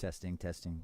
Testing, testing.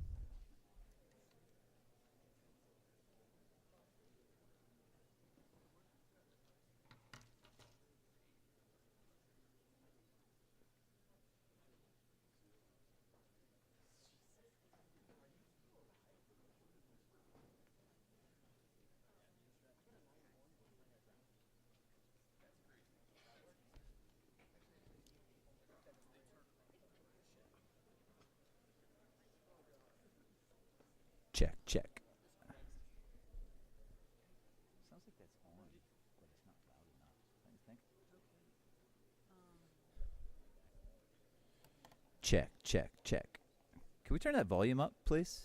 Check, check. Sounds like that's on, but it's not loud enough. Don't you think? Check, check, check. Can we turn that volume up, please?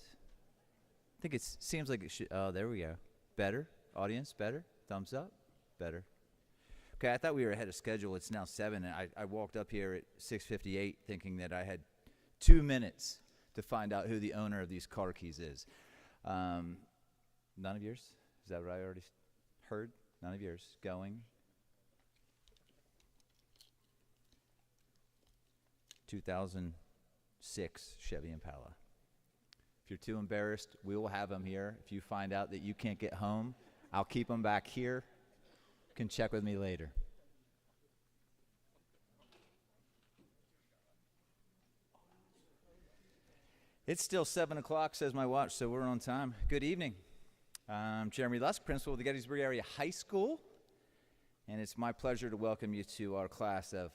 I think it seems like it should. Oh, there we go. Better? Audience, better? Thumbs up? Better. Okay, I thought we were ahead of schedule. It's now 7, and I walked up here at 6:58 thinking that I had 2 minutes to find out who the owner of these car keys is. None of yours? Is that what I already heard? None of yours. Going. 2006 Chevy Impala. If you're too embarrassed, we will have them here. If you find out that you can't get home, I'll keep them back here. You can check with me later. It's still 7 o'clock, says my watch, so we're on time. Good evening. I'm Jeremy Lusk, principal of the Gettysburg Area High School, and it's my pleasure to welcome you to our class of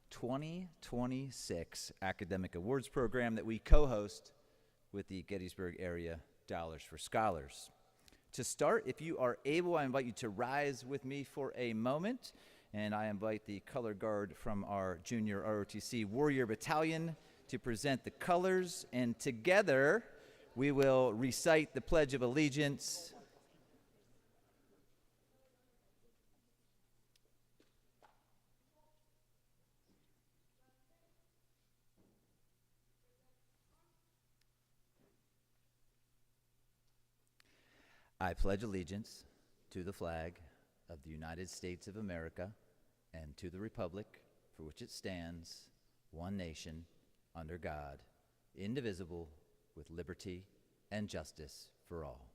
2026 Academic Awards program that we co-host with the Gettysburg Area Dollars for Scholars. To start, if you are able, I invite you to rise with me for a moment, and I invite the color guard from our junior ROTC Warrior Battalion to present the colors, and together we will recite the Pledge of Allegiance. I pledge allegiance to the flag of the United States of America and to the republic for which it stands, one nation, under God, indivisible, with liberty and justice for all.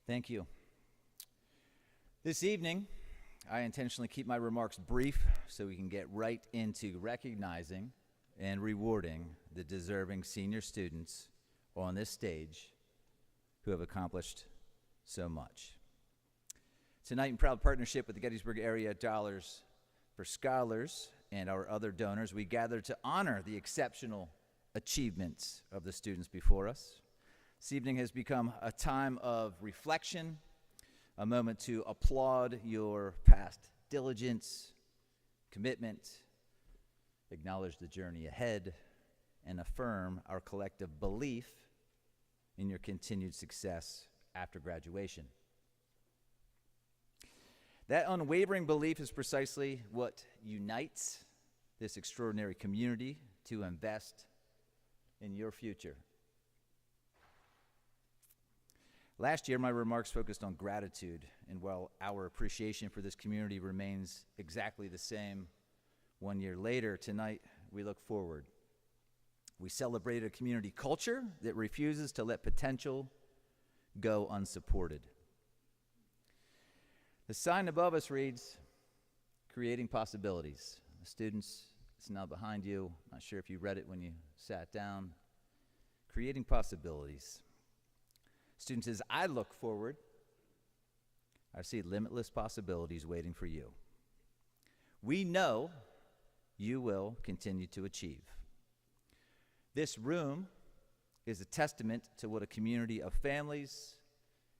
Thank you. This evening, I intentionally keep my remarks brief so we can get right into recognizing and rewarding the deserving senior students on this stage who have accomplished so much. Tonight, in proud partnership with the Gettysburg Area Dollars for Scholars and our other donors, we gather to honor the exceptional achievements of the students before us. This evening has become a time of reflection, a moment to applaud your past diligence, commitment, acknowledge the journey ahead, and affirm our collective belief in your continued success after graduation. That unwavering belief is precisely what unites this extraordinary community to invest in your future. Last year, my remarks focused on gratitude, and while our appreciation for this community remains exactly the same 1 year later, tonight we look forward. We celebrate a community culture that refuses to let potential go unsupported. The sign above us reads, "Creating Possibilities." The students, it's now behind you. Not sure if you read it when you sat down. Creating Possibilities. Students, as I look forward, I see limitless possibilities waiting for you. We know you will continue to achieve. This room is a testament to what a community of families,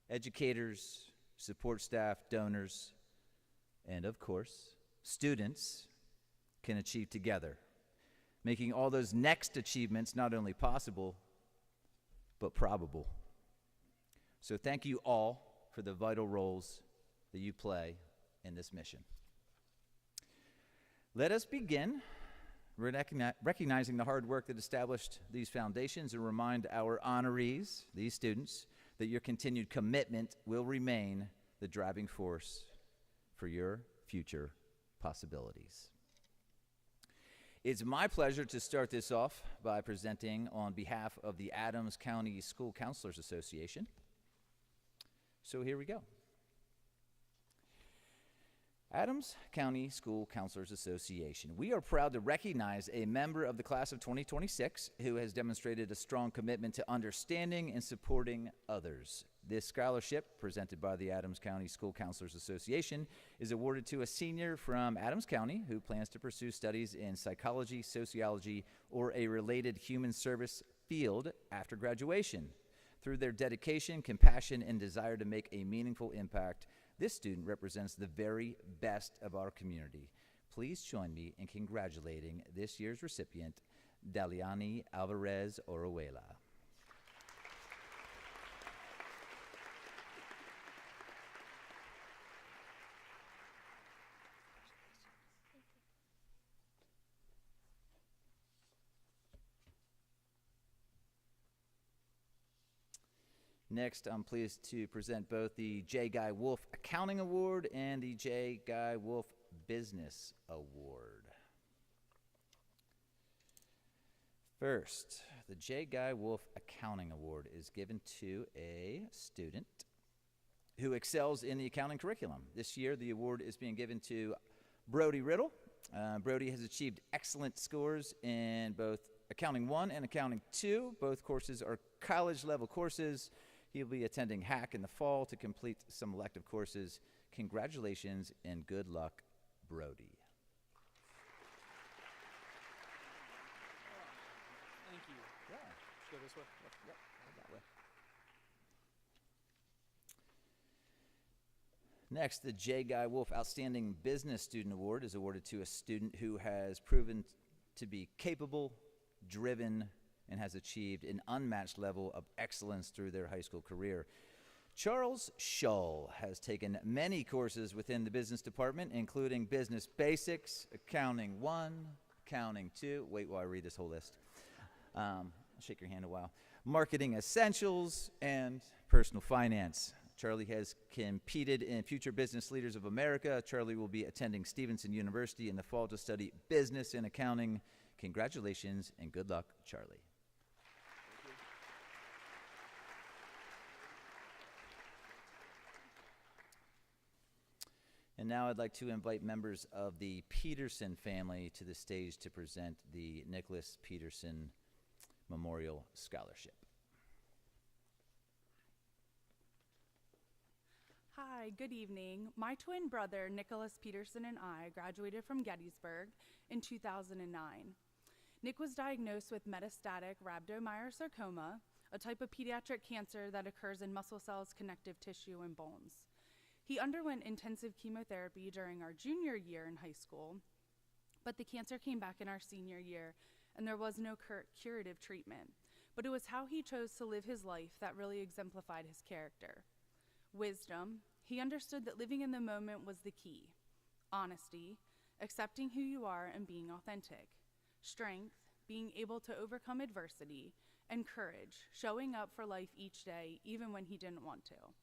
educators, support staff, donors, and of course, students can achieve together, making all those next achievements not only possible, but probable. So thank you all for the vital roles that you play in this mission. Let us begin recognizing the hard work that established these foundations and remind our honorees, these students, that your continued commitment will remain the driving force for your future possibilities. It's my pleasure to start this off by presenting on behalf of the Adams County School Counselors Association. So here we go. Adams County School Counselors Association. We are proud to recognize a member of the class of 2026 who has demonstrated a strong commitment to understanding and supporting others. This scholarship, presented by the Adams County School Counselors Association, is awarded to a senior from Adams County who plans to pursue studies in psychology, sociology, or a related human service field after graduation. Through their dedication, compassion, and desire to make a meaningful impact, this student represents the very best of our community. Please join me in congratulating this year's recipient, Daliani Alvarez Oruela. Next, I'm pleased to present both the J. Guy Wolf Accounting Award and the J. Guy Wolf Business Award. First, the J. Guy Wolf Accounting Award is given to a student who excels in the accounting curriculum. This year, the award is being given to Brody Riddle. Brody has achieved excellent scores in both Accounting 1 and Accounting 2. Both courses are college-level courses. He'll be attending HACC in the fall to complete some elective courses. Congratulations and good luck, Brody. Thank you. Yeah. Go this way. Yep, that way. Next, the J. Guy Wolf Outstanding Business Student Award is awarded to a student who has proven to be capable, driven, and has achieved an unmatched level of excellence through their high school career. Charles Shull has taken many courses within the business department, including Business Basics, Accounting 1, Accounting 2. Wait while I read this whole list. I'll shake your hand a while. Marketing Essentials and Personal Finance. Charlie has competed in Future Business Leaders of America. Charlie will be attending Stevenson University in the fall to study business and accounting. Congratulations and good luck, Charlie. And now I'd like to invite members of the Peterson family to the stage to present the Nicholas Peterson Memorial Scholarship. Hi, good evening. My twin brother, Nicholas Peterson, and I graduated from Gettysburg in 2009. Nick was diagnosed with metastatic rhabdomyosarcoma, a type of pediatric cancer that occurs in muscle cells, connective tissue, and bones. He underwent intensive chemotherapy during our junior year in high school, but the cancer came back in our senior year, and there was no curative treatment. But it was how he chose to live his life that really exemplified his character. Wisdom. He understood that living in the moment was the key. Honesty, accepting who you are and being authentic. Strength, being able to overcome adversity. And courage, showing up for life each day, even when he didn't want to.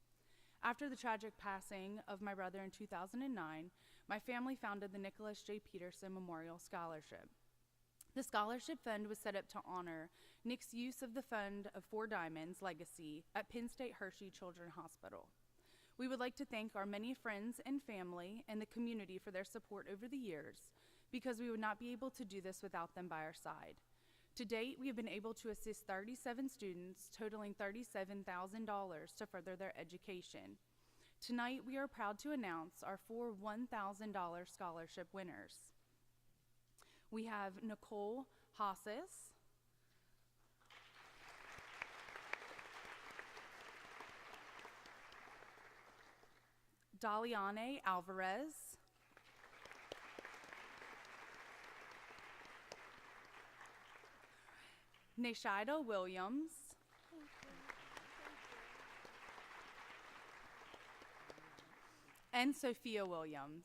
After the tragic passing of my brother in 2009, my family founded the Nicholas J. Peterson Memorial Scholarship. The scholarship fund was set up to honor Nick's use of the Fund of Four Diamonds legacy at Penn State Hershey Children's Hospital. We would like to thank our many friends and family and the community for their support over the years, because we would not be able to do this without them by our side. To date, we have been able to assist 37 students, totaling $37,000 to further their education. Tonight, we are proud to announce our 4 $1,000 scholarship winners. We have Nicole Hasses, Daliane Alvarez, Neshida Williams, and Sophia Williams.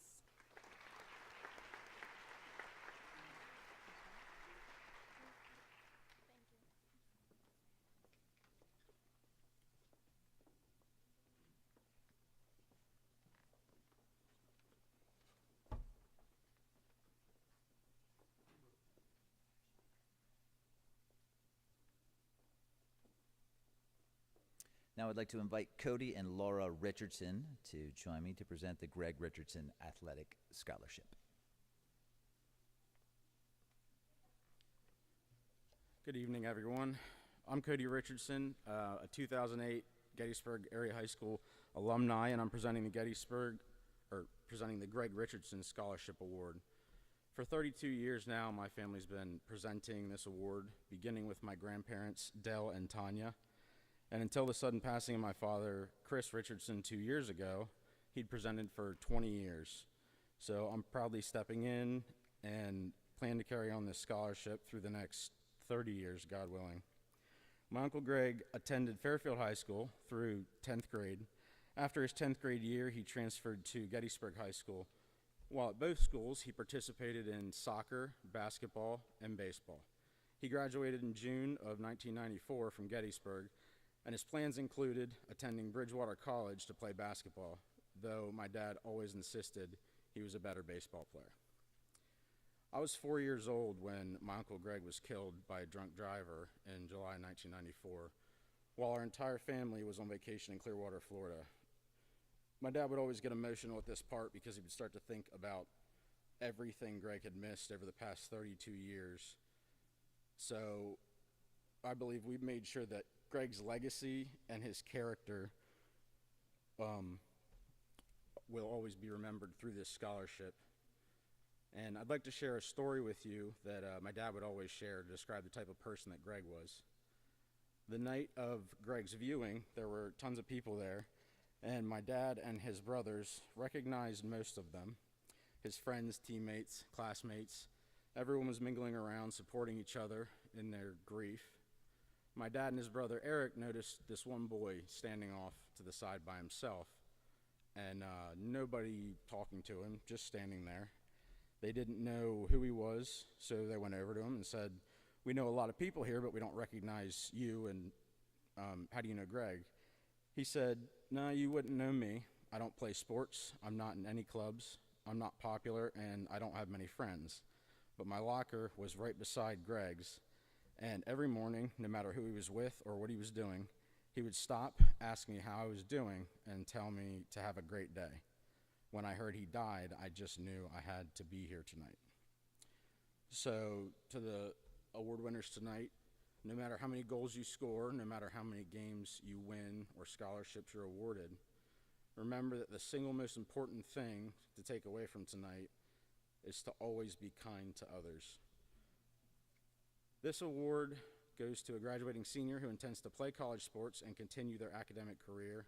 Now I'd like to invite Cody and Laura Richardson to join me to present the Greg Richardson Athletic Scholarship. Good evening, everyone. I'm Cody Richardson, a 2008 Gettysburg Area High School alumni, and I'm presenting the Greg Richardson Scholarship Award. For 32 years now, my family's been presenting this award, beginning with my grandparents, Dell and Tanya. And until the sudden passing of my father, Chris Richardson, 2 years ago, he'd presented for 20 years. So I'm proudly stepping in and plan to carry on this scholarship through the next 30 years, God willing. My Uncle Greg attended Fairfield High School through 10th grade. After his 10th grade year, he transferred to Gettysburg High School. While at both schools, he participated in soccer, basketball, and baseball. He graduated in June of 1994 from Gettysburg, and his plans included attending Bridgewater College to play basketball, though my dad always insisted he was a better baseball player. I was 4 years old when my Uncle Greg was killed by a drunk driver in July 1994, while our entire family was on vacation in Clearwater, Florida. My dad would always get emotional at this part because he would start to think about everything Greg had missed over the past 32 years. So I believe we made sure that Greg's legacy and his character will always be remembered through this scholarship. And I'd like to share a story with you that my dad would always share to describe the type of person that Greg was. The night of Greg's viewing, there were tons of people there, and my dad and his brothers recognized most of them. His friends, teammates, classmates, everyone was mingling around, supporting each other in their grief. My dad and his brother Eric noticed this one boy standing off to the side by himself, and nobody talking to him, just standing there. They didn't know who he was, so they went over to him and said, "We know a lot of people here, but we don't recognize you, and how do you know Greg?" He said, "No, you wouldn't know me. I don't play sports, I'm not in any clubs, I'm not popular, and I don't have many friends. But my locker was right beside Greg's, and every morning, no matter who he was with or what he was doing, he would stop, ask me how I was doing, and tell me to have a great day. When I heard he died, I just knew I had to be here tonight." So to the award winners tonight, no matter how many goals you score, no matter how many games you win or scholarships you're awarded, remember that the single most important thing to take away from tonight is to always be kind to others. This award goes to a graduating senior who intends to play college sports and continue their academic career.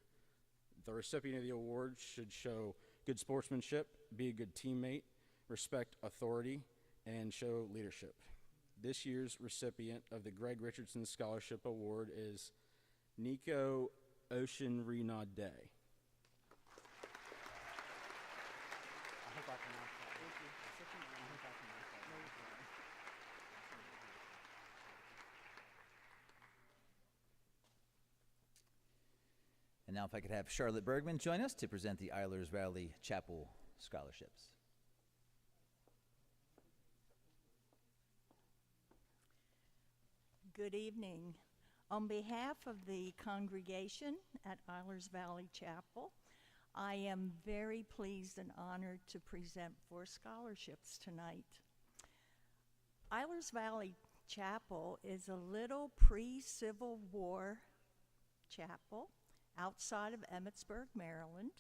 The recipient of the award should show good sportsmanship, be a good teammate, respect authority, and show leadership. This year's recipient of the Greg Richardson Scholarship Award is Nico Oceanrenaude. And now if I could have Charlotte Bergman join us to present the Eilers Valley Chapel Scholarships. Good evening. On behalf of the congregation at Eilers Valley Chapel, I am very pleased and honored to present 4 scholarships tonight. Eilers Valley Chapel is a little pre-Civil War chapel outside of Emmitsburg, Maryland.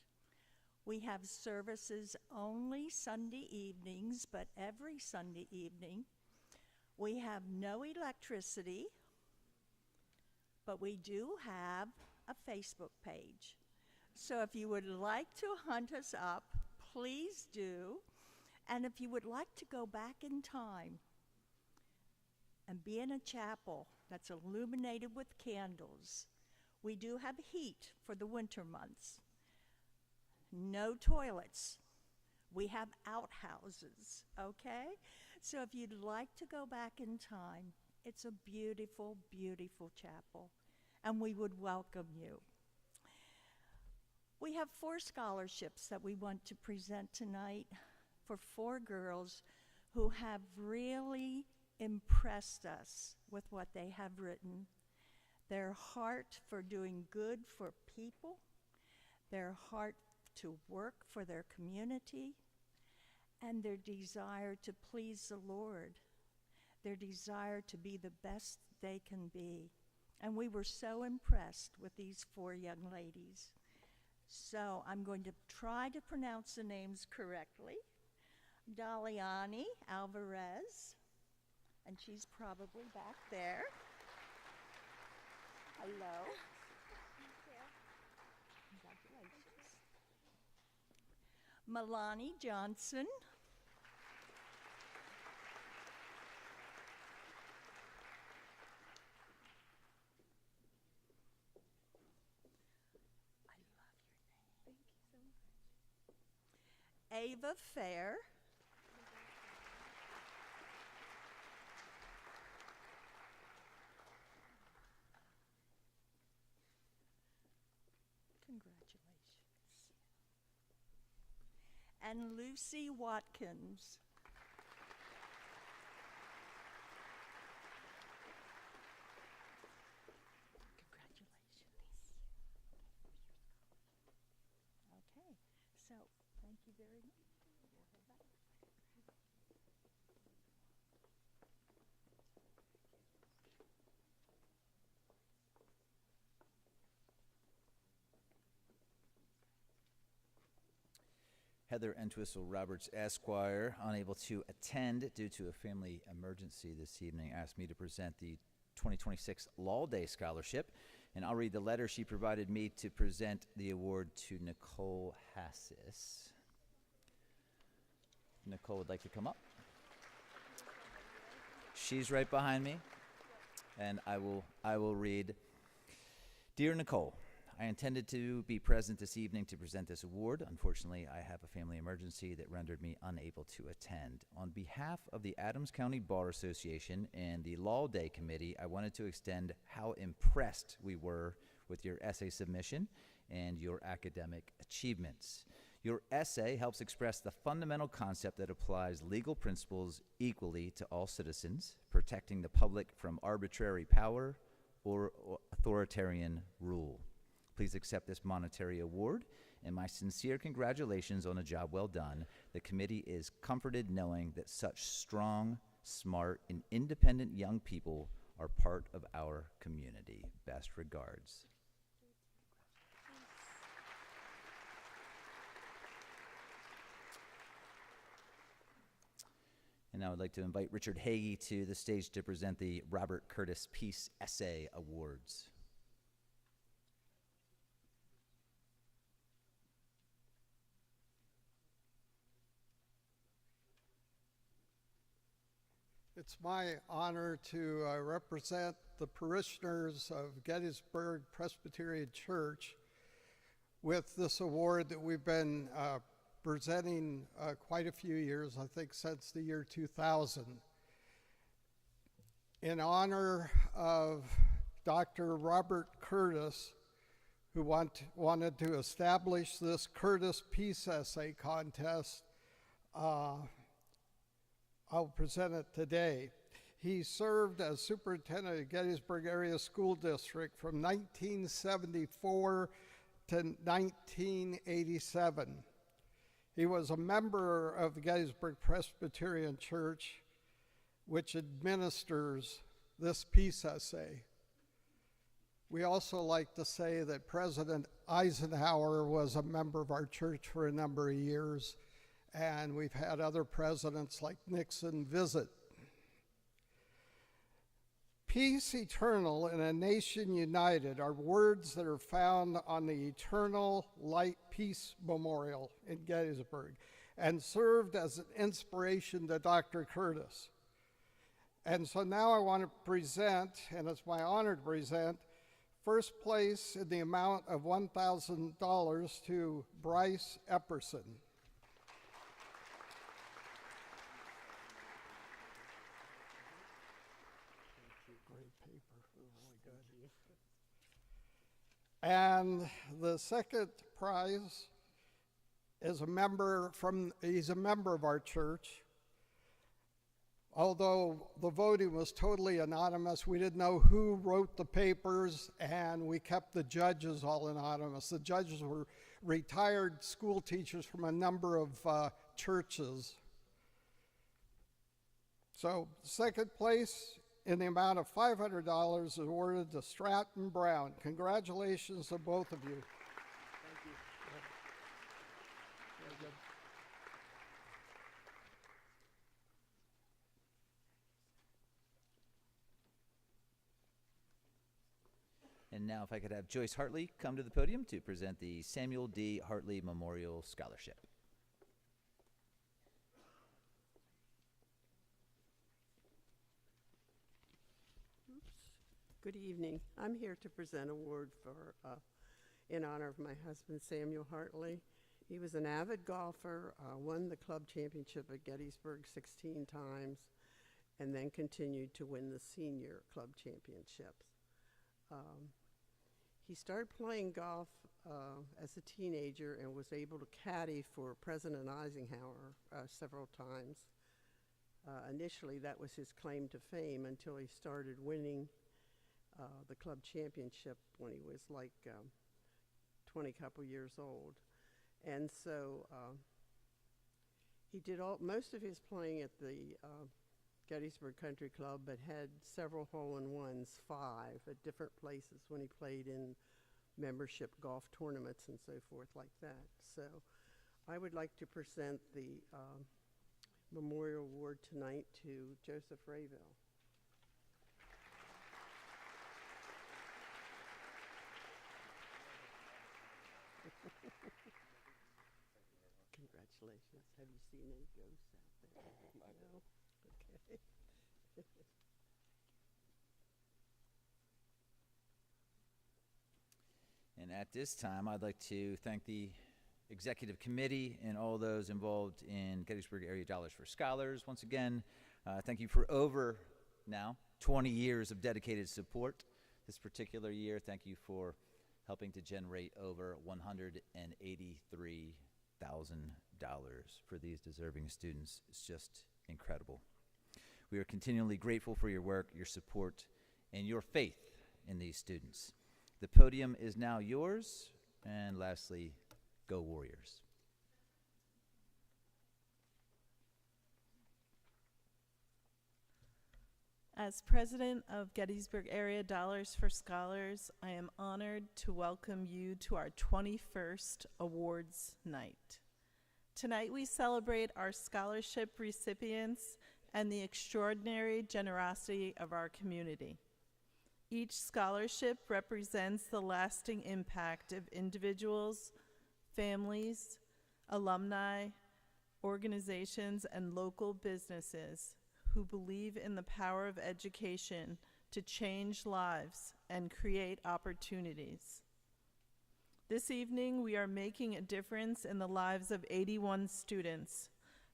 We have services only Sunday evenings, but every Sunday evening. We have no electricity, but we do have a Facebook page. So if you would like to hunt us up, please do. And if you would like to go back in time and be in a chapel that's illuminated with candles, we do have heat for the winter months. no toilets. We have outhouses, okay? So if you'd like to go back in time, it's a beautiful, beautiful chapel, and we would welcome you. We have 4 scholarships that we want to present tonight for 4 girls who have really impressed us with what they have written. Their heart for doing good for people, their heart to work for their community, and their desire to please the Lord, their desire to be the best they can be. And we were so impressed with these 4 young ladies. So I'm going to try to pronounce the names correctly. Daliani Alvarez, and she's probably back there. Hello. Congratulations. Milani Johnson. I love your name. Thank you so much. Ava Fair. Congratulations. And Lucy Watkins. Congratulations. Okay, so thank you very much. Heather Entwistle Roberts Esquire, unable to attend due to a family emergency this evening, asked me to present the 2026 Law Day Scholarship, and I'll read the letter she provided me to present the award to Nicole Hassis. Nicole would like to come up. She's right behind me, and I will read. Dear Nicole, I intended to be present this evening to present this award. Unfortunately, I have a family emergency that rendered me unable to attend. On behalf of the Adams County Bar Association and the Law Day Committee, I wanted to extend how impressed we were with your essay submission and your academic achievements. Your essay helps express the fundamental concept that applies legal principles equally to all citizens, protecting the public from arbitrary power or authoritarian rule. Please accept this monetary award, and my sincere congratulations on a job well done. The committee is comforted knowing that such strong, smart, and independent young people are part of our community. Best regards. And now I'd like to invite Richard Hagee to the stage to present the Robert Curtis Peace Essay Awards. It's my honor to represent the parishioners of Gettysburg Presbyterian Church with this award that we've been presenting quite a few years, I think since the year 2000. In honor of Dr. Robert Curtis, who wanted to establish this Curtis Peace Essay Contest, I'll present it today. He served as superintendent of Gettysburg Area School District from 1974 to 1987. He was a member of the Gettysburg Presbyterian Church, which administers this peace essay. We also like to say that President Eisenhower was a member of our church for a number of years, and we've had other presidents like Nixon visit. Peace eternal and a nation united are words that are found on the Eternal Light Peace Memorial in Gettysburg and served as an inspiration to Dr. Curtis. And so now I want to present, and it's my honor to present, First place in the amount of $1,000 to Bryce Epperson. Great paper, really good. And the second prize is he's a member of our church. Although the voting was totally anonymous, we didn't know who wrote the papers, and we kept the judges all anonymous. The judges were retired school teachers from a number of churches. So, second place in the amount of $500 is awarded to Stratton Brown. Congratulations to both of you. Thank you. Very good. And now if I could have Joyce Hartley come to the podium to present the Samuel D. Hartley Memorial Scholarship. Good evening. I'm here to present an award for, in honor of my husband, Samuel Hartley. He was an avid golfer, won the club championship at Gettysburg 16 times, and then continued to win the senior club championships. He started playing golf as a teenager and was able to caddy for President Eisenhower several times. Initially, that was his claim to fame until he started winning the club championship when he was like 20 couple years old. And so he did most of his playing at the Gettysburg Country Club, but had several hole-in-ones, 5 at different places when he played in membership golf tournaments and so forth like that. So I would like to present the Memorial Award tonight to Joseph Rayville. Congratulations. Have you seen any ghosts out there? No? Okay. And at this time, I'd like to thank the executive committee and all those involved in Gettysburg Area Dollars for Scholars. Once again, thank you for over now 20 years of dedicated support. This particular year, thank you for helping to generate over $183,000 for these deserving students. It's just incredible. We are continually grateful for your work, your support, and your faith in these students. The podium is now yours, and lastly, go Warriors. As president of Gettysburg Area Dollars for Scholars, I am honored to welcome you to our 21st Awards Night. Tonight we celebrate our scholarship recipients and the extraordinary generosity of our community. Each scholarship represents the lasting impact of individuals, families, alumni, organizations, and local businesses who believe in the power of education to change lives and create opportunities. This evening, we are making a difference in the lives of 81 students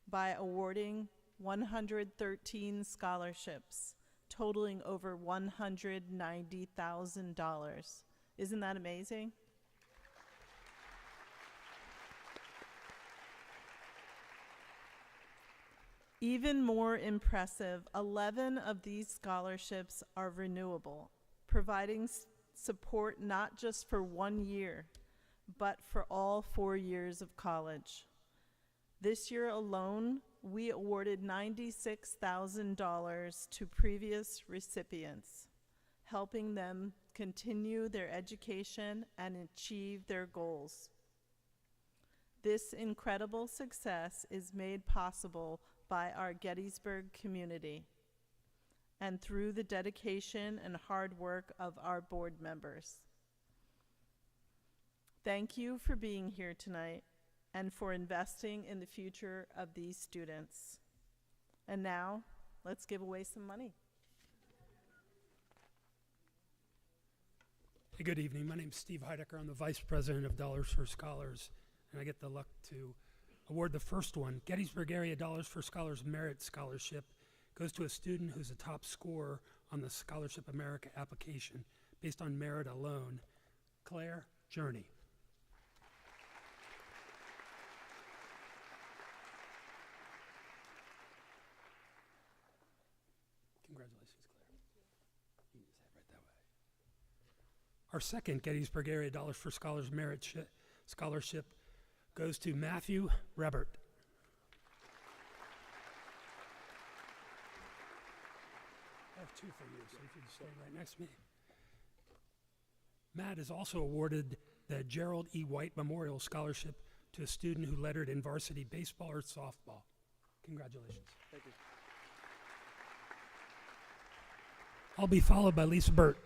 by awarding 113 scholarships, totaling over $190,000. Isn't that amazing? Even more impressive, 11 of these scholarships are renewable, providing support not just for 1 year, but for all 4 years of college. This year alone, we awarded $96,000 to previous recipients, helping them continue their education and achieve their goals. This incredible success is made possible by our Gettysburg community and through the dedication and hard work of our board members. Thank you for being here tonight and for investing in the future of these students. And now, let's give away some money. Hey, good evening. My name's Steve Heidecker. I'm the Vice President of Dollars for Scholars, and I get the luck to award the first one. Gettysburg Area Dollars for Scholars Merit Scholarship goes to a student who's a top scorer on the Scholarship America application based on merit alone, Claire Journey. Congratulations, Claire. You can just head right that way. Our second Gettysburg Area Dollars for Scholars Merit Scholarship goes to Matthew Rebert. I have two for you, so if you stay right next to me. Matt is also awarded the Gerald E. White Memorial Scholarship to a student who lettered in varsity baseball or softball. Congratulations. Thank you. I'll be followed by Lisa Burt.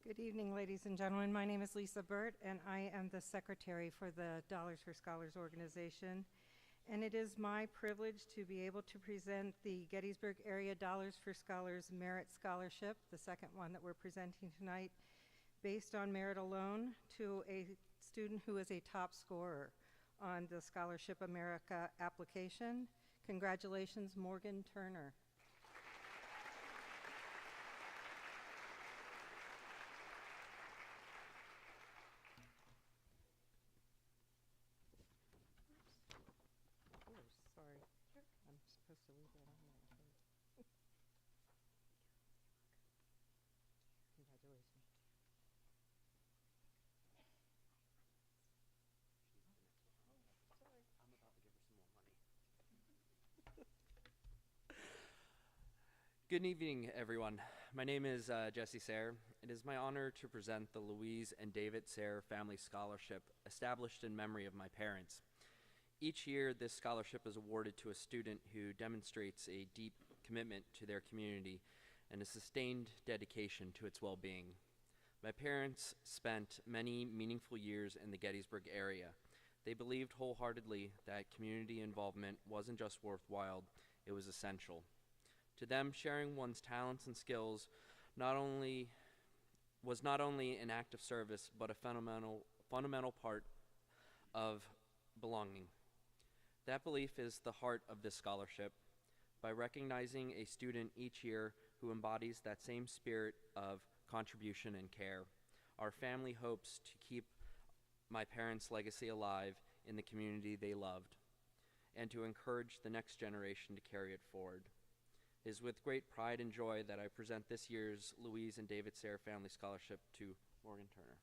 Good evening, ladies and gentlemen. My name is Lisa Burt, and I am the secretary for the Dollars for Scholars organization. And it is my privilege to be able to present the Gettysburg Area Dollars for Scholars Merit Scholarship, the second one that we're presenting tonight, based on merit alone, to a student who is a top scorer on the Scholarship America application. Congratulations, Morgan Turner. Sorry. I'm supposed to leave that on there. Congratulations. Good evening, everyone. My name is Jesse Sayre. It is my honor to present the Louise and David Sayre Family Scholarship, established in memory of my parents. Each year, this scholarship is awarded to a student who demonstrates a deep commitment to their community and a sustained dedication to its well-being. My parents spent many meaningful years in the Gettysburg area. They believed wholeheartedly that community involvement wasn't just worthwhile, it was essential. To them, sharing one's talents and skills was not only an act of service, but a fundamental part of belonging. That belief is the heart of this scholarship. By recognizing a student each year who embodies that same spirit of contribution and care, our family hopes to keep my parents' legacy alive in the community they loved, and to encourage the next generation to carry it forward. It is with great pride and joy that I present this year's Louise and David Sayre Family Scholarship to Morgan Turner.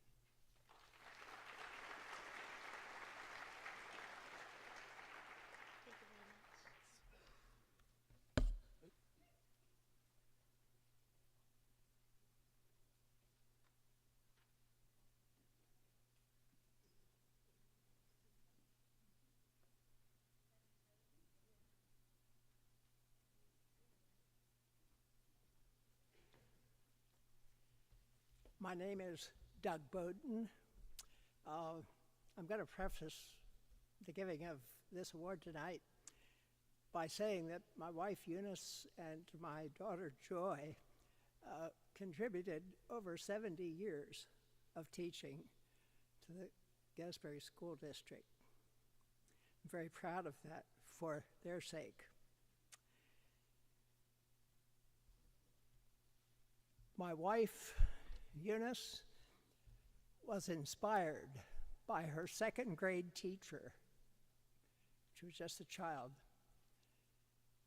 My name is Doug Bowden. I'm going to preface the giving of this award tonight by saying that my wife Eunice and my daughter Joy contributed over 70 years of teaching to the Gettysburg School District. I'm very proud of that for their sake. My wife Eunice was inspired by her second grade teacher. She was just a child.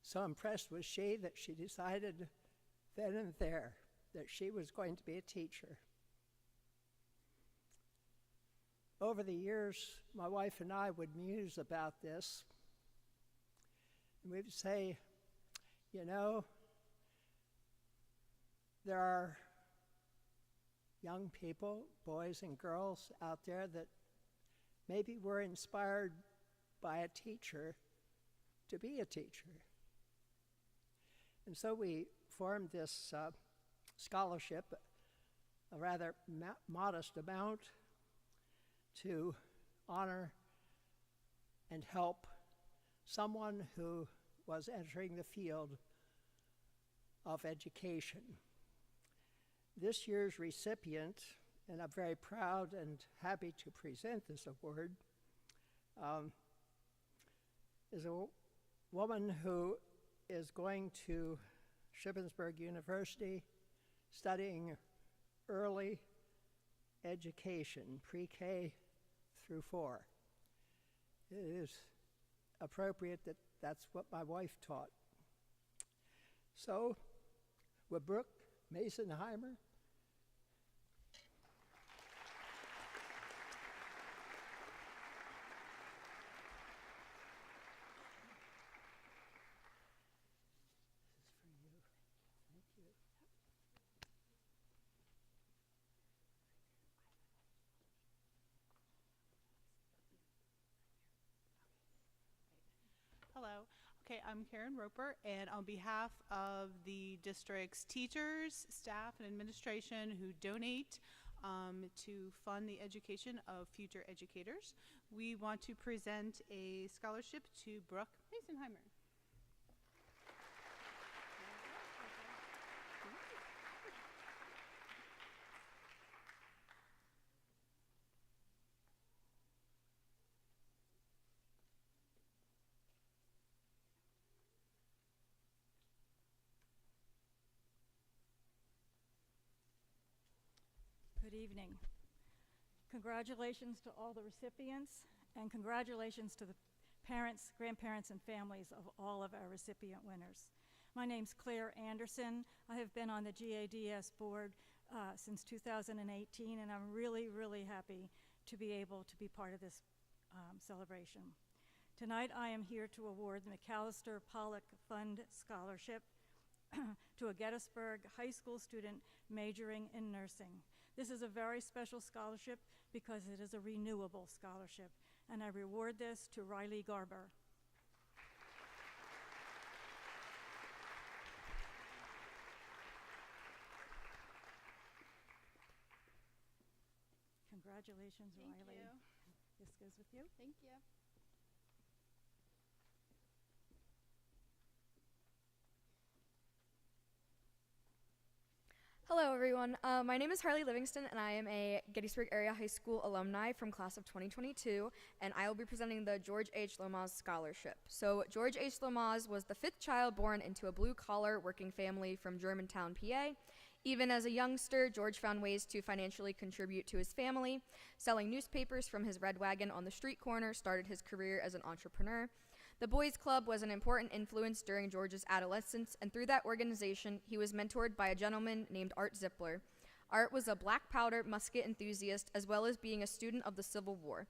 So impressed was she that she decided then and there that she was going to be a teacher. Over the years, my wife and I would muse about this. And we'd say, you know, there are young people, boys and girls out there that maybe were inspired by a teacher to be a teacher. And so we formed this scholarship, a rather modest amount, to honor and help someone who was entering the field of education. This year's recipient, and I'm very proud and happy to present this award, is a woman who is going to Shippensburg University studying early education, pre-K through 4. It is appropriate that that's what my wife taught. So, with Brooke Masonheimer, Hello. Okay, I'm Karen Roper, and on behalf of the district's teachers, staff, and administration who donate to fund the education of future educators, we want to present a scholarship to Brooke Masonheimer. Good evening. Congratulations to all the recipients, and congratulations to the parents, grandparents, and families of all of our recipient winners. My name's Claire Anderson. I have been on the GADS board since 2018, and I'm really, really happy to be able to be part of this celebration. Tonight, I am here to award the McAllister Pollock Fund Scholarship to a Gettysburg High School student majoring in nursing. This is a very special scholarship because it is a renewable scholarship, and I reward this to Riley Garber. Congratulations, Thank Riley. you. This goes with you. Thank you. Hello, everyone. My name is Harley Livingston, and I am a Gettysburg Area High School alumni from class of 2022, and I will be presenting the George H. Lomaz Scholarship. So George H. Lomaz was the 5th child born into a blue-collar working family from Germantown, PA. Even as a youngster, George found ways to financially contribute to his family. Selling newspapers from his red wagon on the street corner started his career as an entrepreneur. The Boys Club was an important influence during George's adolescence, and through that organization, he was mentored by a gentleman named Art Zippler. Art was a black powder musket enthusiast, as well as being a student of the Civil War.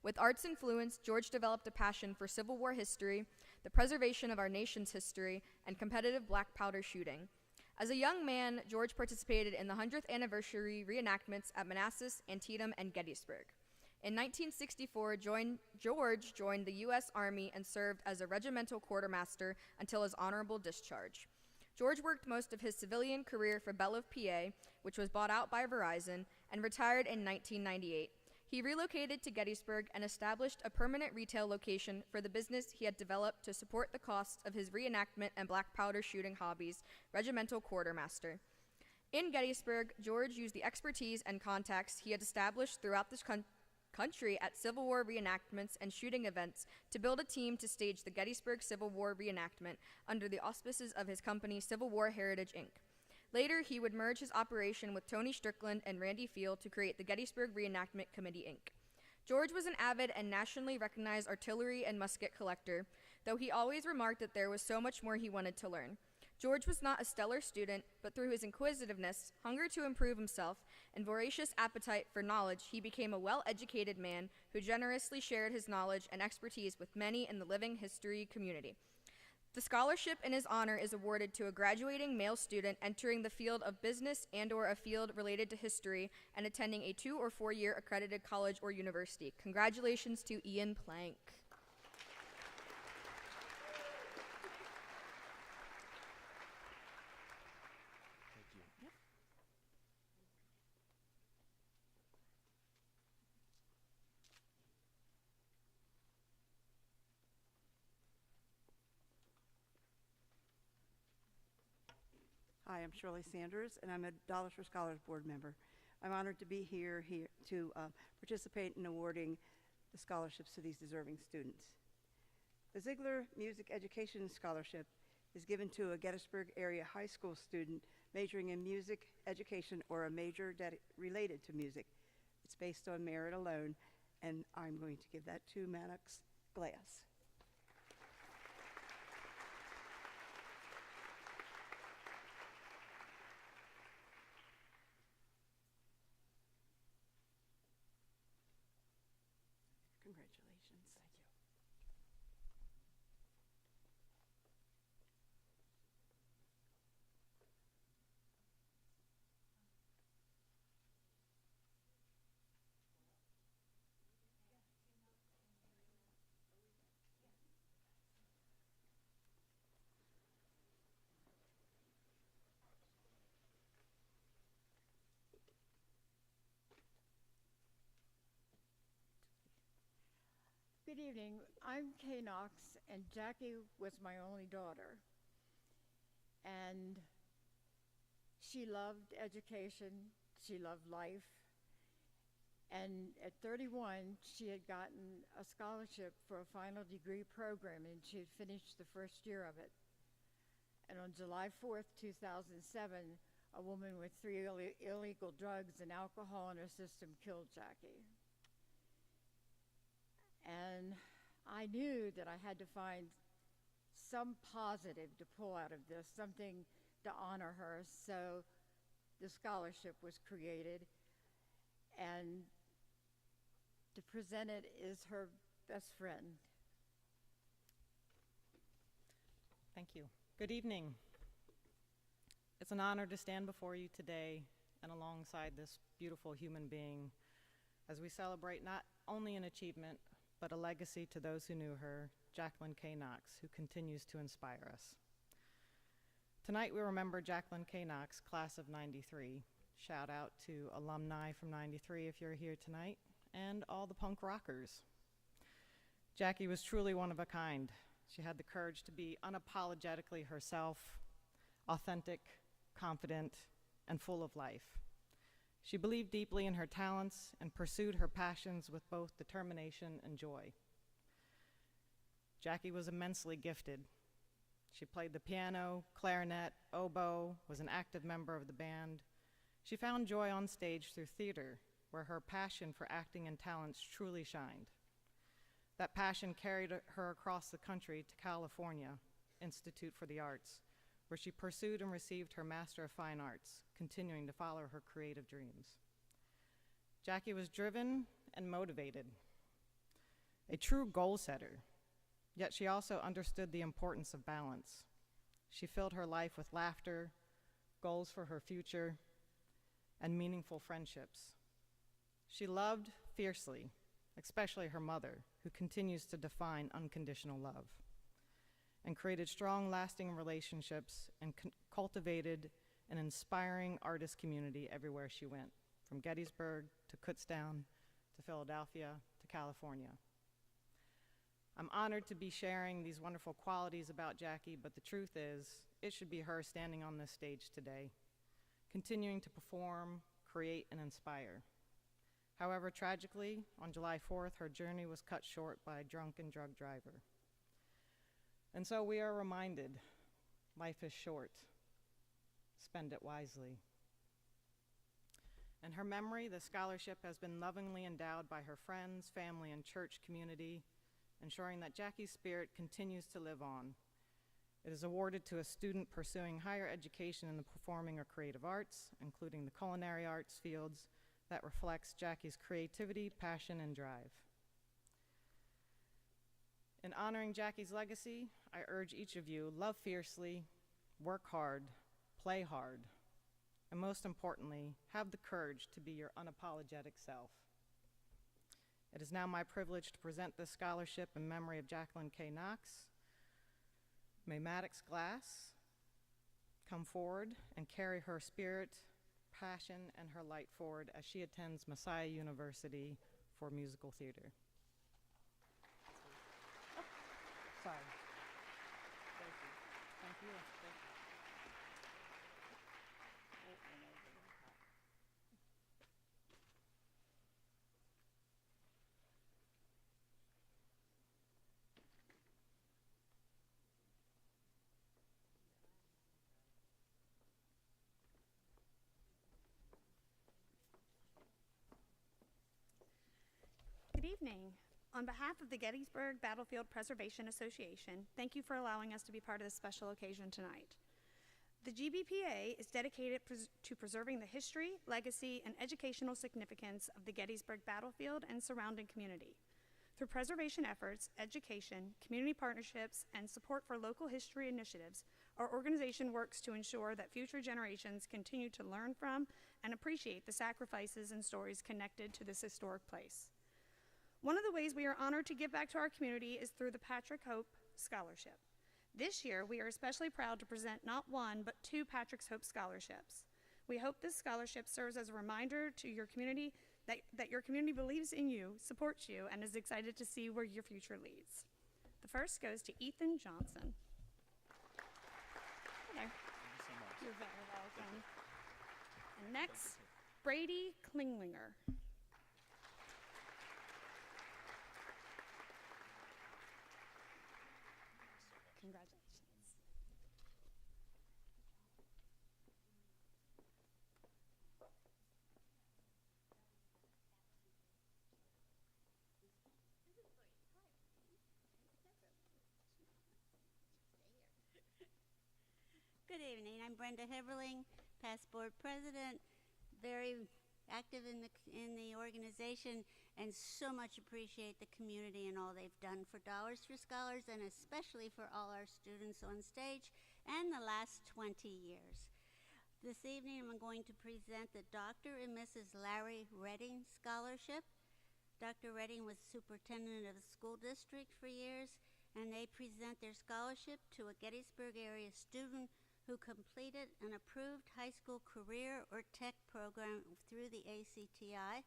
With Art's influence, George developed a passion for Civil War history, the preservation of our nation's history, and competitive black powder shooting. As a young man, George participated in the 100th anniversary reenactments at Manassas, Antietam, and Gettysburg. In 1964, George joined the U.S. Army and served as a regimental quartermaster until his honorable discharge. George worked most of his civilian career for Bell of PA, which was bought out by Verizon, and retired in 1998. He relocated to Gettysburg and established a permanent retail location for the business he had developed to support the costs of his reenactment and black powder shooting hobbies, Regimental Quartermaster. In Gettysburg, George used the expertise and contacts he had established throughout this country at Civil War reenactments and shooting events to build a team to stage the Gettysburg Civil War reenactment under the auspices of his company Civil War Heritage, Inc. Later, he would merge his operation with Tony Strickland and Randy Field to create the Gettysburg Reenactment Committee, Inc. George was an avid and nationally recognized artillery and musket collector, though he always remarked that there was so much more he wanted to learn. George was not a stellar student, but through his inquisitiveness, hunger to improve himself, and voracious appetite for knowledge, he became a well-educated man who generously shared his knowledge and expertise with many in the living history community. The scholarship in his honor is awarded to a graduating male student entering the field of business and/or a field related to history and attending a 2- or 4-year accredited college or university. Congratulations to Ian Plank. Hi, I'm Shirley Sanders, and I'm a Dollars for Scholars board member. I'm honored to be here to participate in awarding the scholarships to these deserving students. The Ziegler Music Education Scholarship is given to a Gettysburg area high school student majoring in music education or a major related to music. It's based on merit alone, and I'm going to give that to Maddox Glass. Congratulations. Thank you. Good evening. I'm Kay Knox, and Jackie was my only daughter. And she loved education, she loved life, and at 31, she had gotten a scholarship for a final degree program, and she had finished the first year of it. And on July 4th, 2007, a woman with 3 illegal drugs and alcohol in her system killed Jackie. And I knew that I had to find some positive to pull out of this, something to honor her. So the scholarship was created, and to present it is her best friend. Thank you. Good evening. It's an honor to stand before you today and alongside this beautiful human being as we celebrate not only an achievement, but a legacy to those who knew her, Jacqueline K. Knox, who continues to inspire us. Tonight we remember Jacqueline K. Knox, class of 93. Shout out to alumni from 93 if you're here tonight, and all the punk rockers. Jackie was truly one of a kind. She had the courage to be unapologetically herself, authentic, confident, and full of life. She believed deeply in her talents and pursued her passions with both determination and joy. Jackie was immensely gifted. She played the piano, clarinet, oboe, was an active member of the band. She found joy on stage through theater, where her passion for acting and talents truly shined. That passion carried her across the country to California Institute for the Arts, where she pursued and received her Master of Fine Arts, continuing to follow her creative dreams. Jackie was driven and motivated, a true goal setter, yet she also understood the importance of balance. She filled her life with laughter, goals for her future, and meaningful friendships. She loved fiercely, especially her mother, who continues to define unconditional love, and created strong, lasting relationships and cultivated an inspiring artist community everywhere she went, from Gettysburg to Kutztown to Philadelphia to California. I'm honored to be sharing these wonderful qualities about Jackie, but the truth is, it should be her standing on this stage today, continuing to perform, create, and inspire. However, tragically, on July 4th, her journey was cut short by a drunk and drug driver. And so we are reminded, life is short. Spend it wisely. In her memory, the scholarship has been lovingly endowed by her friends, family, and church community, ensuring that Jackie's spirit continues to live on. It is awarded to a student pursuing higher education in the performing or creative arts, including the culinary arts fields, that reflects Jackie's creativity, passion, and drive. In honoring Jackie's legacy, I urge each of you, love fiercely, work hard, play hard, and most importantly, have the courage to be your unapologetic self. It is now my privilege to present this scholarship in memory of Jacqueline K. Knox. May Maddox Glass come forward and carry her spirit, passion, and her light forward as she attends Messiah University for musical theater. Sorry. Thank you. Thank you. evening. On behalf of the Gettysburg Battlefield Preservation Association, thank you for allowing us to be part of this special occasion tonight. The GBPA is dedicated to preserving the history, legacy, and educational significance of the Gettysburg battlefield and surrounding community. Through preservation efforts, education, community partnerships, and support for local history initiatives, our organization works to ensure that future generations continue to learn from and appreciate the sacrifices and stories connected to this historic place. One of the ways we are honored to give back to our community is through the Patrick Hope Scholarship. This year, we are especially proud to present not one, but 2 Patrick's Hope Scholarships. We hope this scholarship serves as a reminder to your community that your community believes in you, supports you, and is excited to see where your future leads. The first goes to Ethan Johnson. Hello. You're very welcome. And next, Brady Klinglinger. Congratulations. Good evening. I'm Brenda Heberling, past board president, very active in the organization, and so much appreciate the community and all they've done for Dollars for Scholars, and especially for all our students on stage and the last 20 years. This evening I'm going to present the Dr. and Mrs. Larry Redding Scholarship. Dr. Redding was superintendent of the school district for years, and they present their scholarship to a Gettysburg area student who completed an approved high school career or tech program through the ACTI,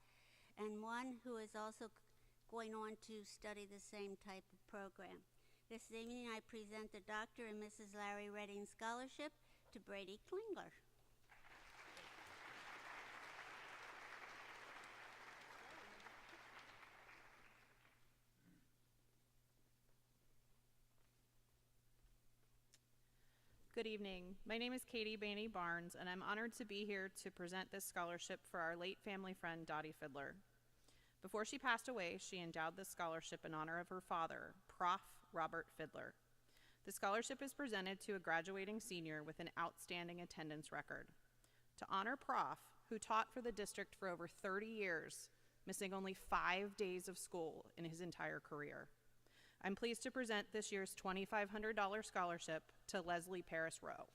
and one who is also going on to study the same type of program. This evening I present the Dr. and Mrs. Larry Redding Scholarship to Brady Klingler. Good evening. My name is Katie Bainey Barnes, and I'm honored to be here to present this scholarship for our late family friend, Dottie Fiddler. Before she passed away, she endowed this scholarship in honor of her father, Prof. Robert Fiddler. The scholarship is presented to a graduating senior with an outstanding attendance record. To honor Prof., who taught for the district for over 30 years, missing only 5 days of school in his entire career. I'm pleased to present this year's $2,500 scholarship to Leslie Paris Rowe.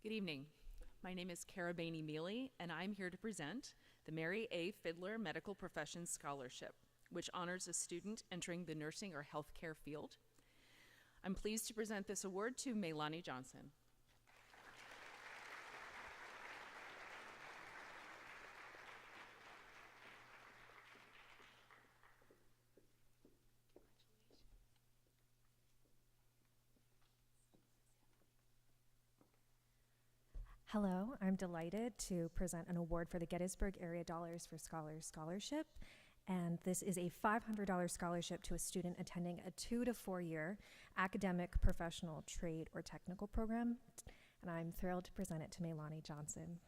Good evening. My name is Cara Bainey Mealy, and I'm here to present the Mary A. Fiddler Medical Professions Scholarship, which honors a student entering the nursing or healthcare field. I'm pleased to present this award to Maylani Johnson. Hello, I'm delighted to present an award for the Gettysburg Area Dollars for Scholars Scholarship. And this is a $500 scholarship to a student attending a 2 to 4 year academic, professional, trade, or technical program. And I'm thrilled to present it to Maylani Johnson.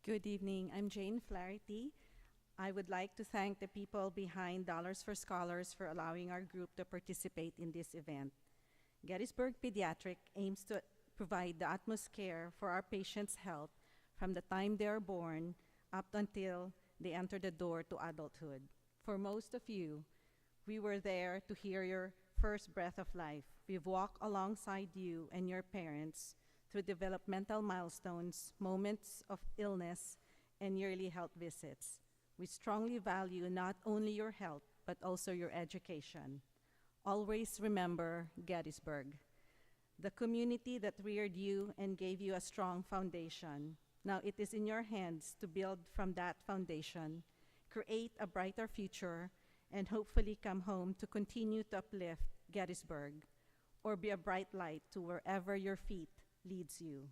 Good evening. I'm Jane Flaherty. I would like to thank the people behind Dollars for Scholars for allowing our group to participate in this event. Gettysburg Pediatric aims to provide the utmost care for our patients' health from the time they are born up until they enter the door to adulthood. For most of you, we were there to hear your first breath of life. We've walked alongside you and your parents through developmental milestones, moments of illness, and yearly health visits. We strongly value not only your health, but also your education. Always remember Gettysburg. the community that reared you and gave you a strong foundation. Now it is in your hands to build from that foundation, create a brighter future, and hopefully come home to continue to uplift Gettysburg, or be a bright light to wherever your feet leads you.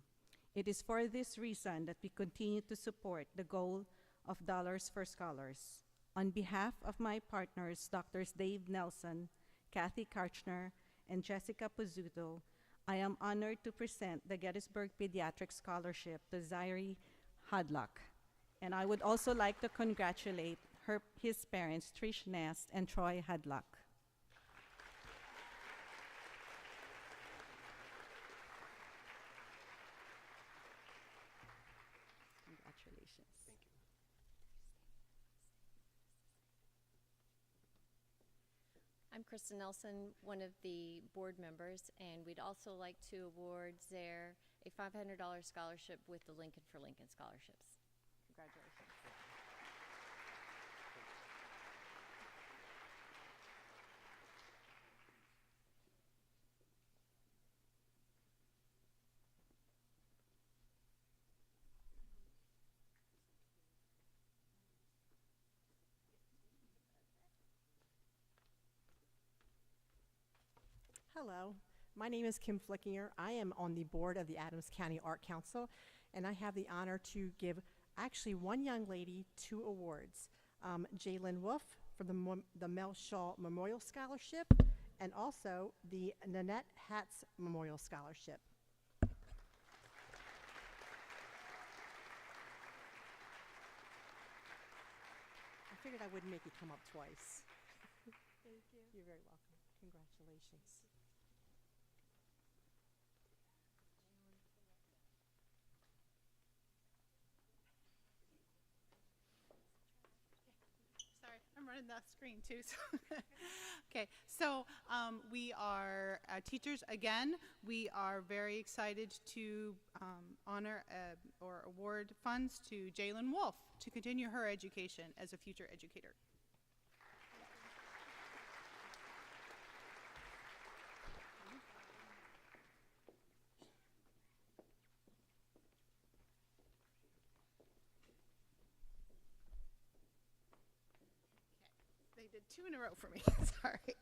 It is for this reason that we continue to support the goal of Dollars for Scholars. On behalf of my partners, Drs. Dave Nelson, Kathy Karchner, and Jessica Pizzuto, I am honored to present the Gettysburg Pediatric Scholarship to Zaire Hadlock. And I would also like to congratulate his parents, Trish Nast and Troy Hadlock. Congratulations. Thank you. I'm Kristen Nelson, one of the board members, and we'd also like to award Zaire a $500 scholarship with the Lincoln for Lincoln scholarships. Congratulations. Hello, my name is Kim Flickinger. I am on the board of the Adams County Art Council, and I have the honor to give actually one young lady 2 awards. Jalen Wolf for the Mel Shaw Memorial Scholarship, and also the Nanette Hatz Memorial Scholarship. I figured I wouldn't make you come up twice. Thank you. You're very welcome. Congratulations. Sorry, I'm running that screen too. Okay, so we are teachers again. We are very excited to honor or award funds to Jalen Wolf to continue her education as a future educator. They did 2 in a row for me. Sorry.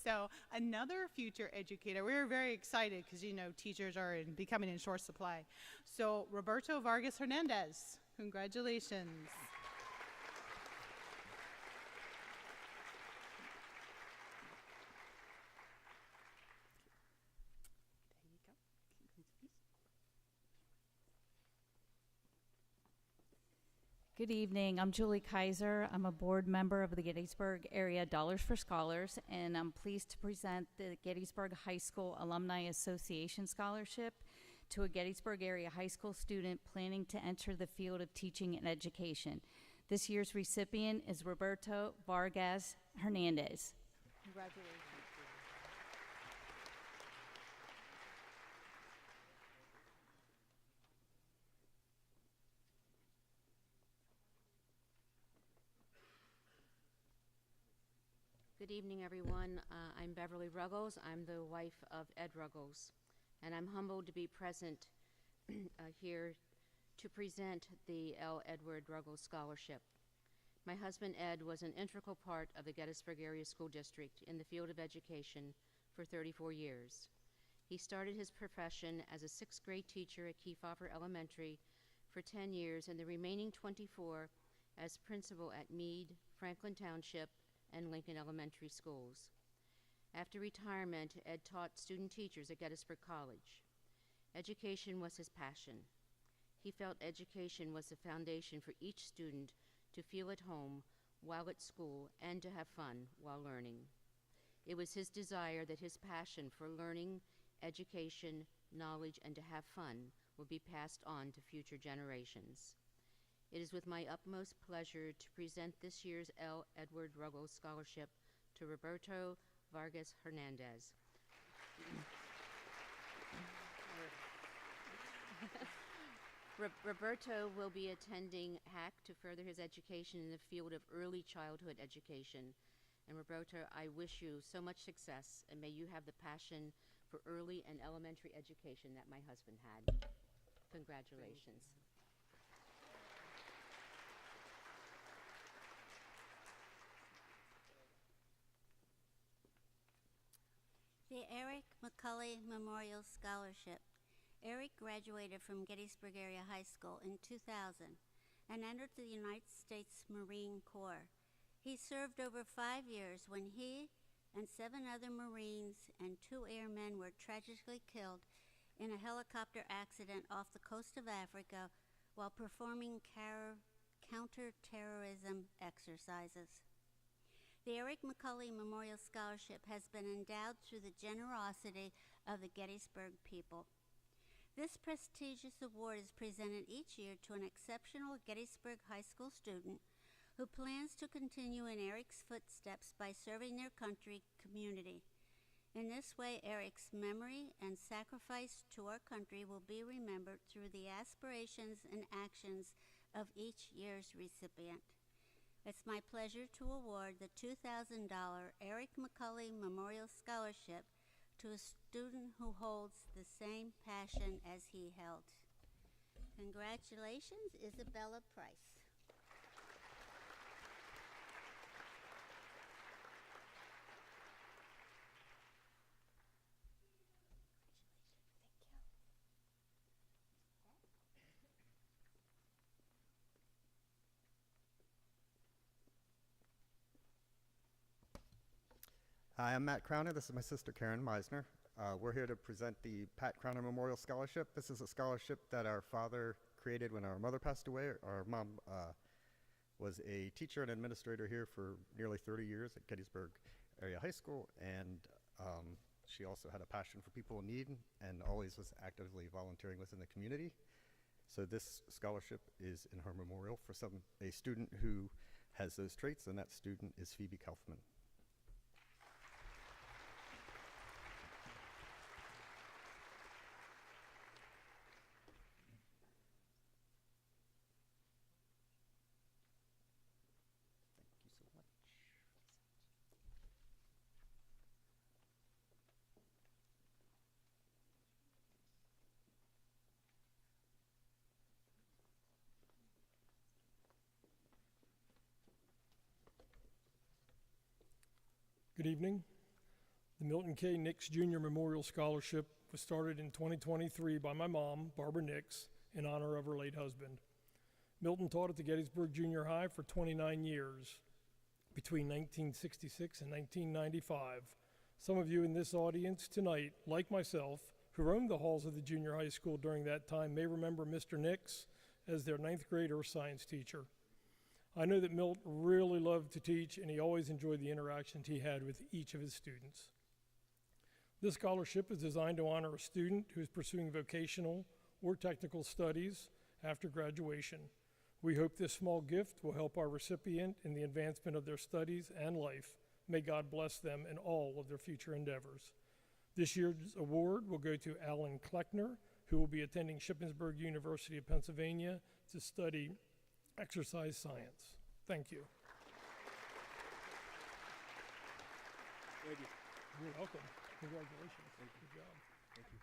So another future educator. We're very excited because teachers are becoming in short supply. So Roberto Vargas Hernandez, congratulations. Good evening. I'm Julie Kaiser. I'm a board member of the Gettysburg Area Dollars for Scholars, and I'm pleased to present the Gettysburg High School Alumni Association Scholarship to a Gettysburg Area High School student planning to enter the field of teaching and education. This year's recipient is Roberto Vargas Hernandez. Congratulations. Good evening, everyone. I'm Beverly Ruggles. I'm the wife of Ed Ruggles, and I'm humbled to be present here to present the L. Edward Ruggles Scholarship. My husband, Ed, was an integral part of the Gettysburg Area School District in the field of education for 34 years. He started his profession as a 6th grade teacher at Kefauver Elementary for 10 years, and the remaining 24 as principal at Meade, Franklin Township, and Lincoln Elementary Schools. After retirement, Ed taught student teachers at Gettysburg College. Education was his passion. He felt education was the foundation for each student to feel at home while at school and to have fun while learning. It was his desire that his passion for learning, education, knowledge, and to have fun will be passed on to future generations. It is with my utmost pleasure to present this year's L. Edward Ruggles Scholarship to Roberto Vargas Hernandez. Roberto will be attending HAC to further his education in the field of early childhood education. And Roberto, I wish you so much success, and may you have the passion for early and elementary education that my husband had. Congratulations. The Eric McCully Memorial Scholarship. Eric graduated from Gettysburg Area High School in 2000 and entered the United States Marine Corps. He served over 5 years when he and 7 other Marines and 2 airmen were tragically killed in a helicopter accident off the coast of Africa while performing counter-terrorism exercises. The Eric McCully Memorial Scholarship has been endowed through the generosity of the Gettysburg people. This prestigious award is presented each year to an exceptional Gettysburg High School student who plans to continue in Eric's footsteps by serving their country community. In this way, Eric's memory and sacrifice to our country will be remembered through the aspirations and actions of each year's recipient. It's my pleasure to award the $2,000 Eric McCully Memorial Scholarship to a student who holds the same passion as he held. Congratulations, Isabella Price. Hi, I'm Matt Crowner. This is my sister Karen Meisner. We're here to present the Pat Crowner Memorial Scholarship. This is a scholarship that our father created when our mother passed away. Our mom was a teacher and administrator here for nearly 30 years at Gettysburg Area High School, and she also had a passion for people in need and always was actively volunteering within the community. So this scholarship is in her memorial for a student who has those traits, and that student is Phoebe Kaufman. Good evening. The Milton K. Nix Jr. Memorial Scholarship was started in 2023 by my mom, Barbara Nix, in honor of her late husband. Milton taught at the Gettysburg Junior High for 29 years, between 1966 and 1995. Some of you in this audience tonight, like myself, who roamed the halls of the junior high school during that time, may remember Mr. Nix as their 9th grade earth science teacher. I know that Milt really loved to teach, and he always enjoyed the interactions he had with each of his students. This scholarship is designed to honor a student who is pursuing vocational or technical studies after graduation. We hope this small gift will help our recipient in the advancement of their studies and life. May God bless them in all of their future endeavors. This year's award will go to Alan Kleckner, who will be attending Shippensburg University of Pennsylvania to study exercise science. Thank you. Thank you. You're welcome. Congratulations. Thank you. Good job. Thank you.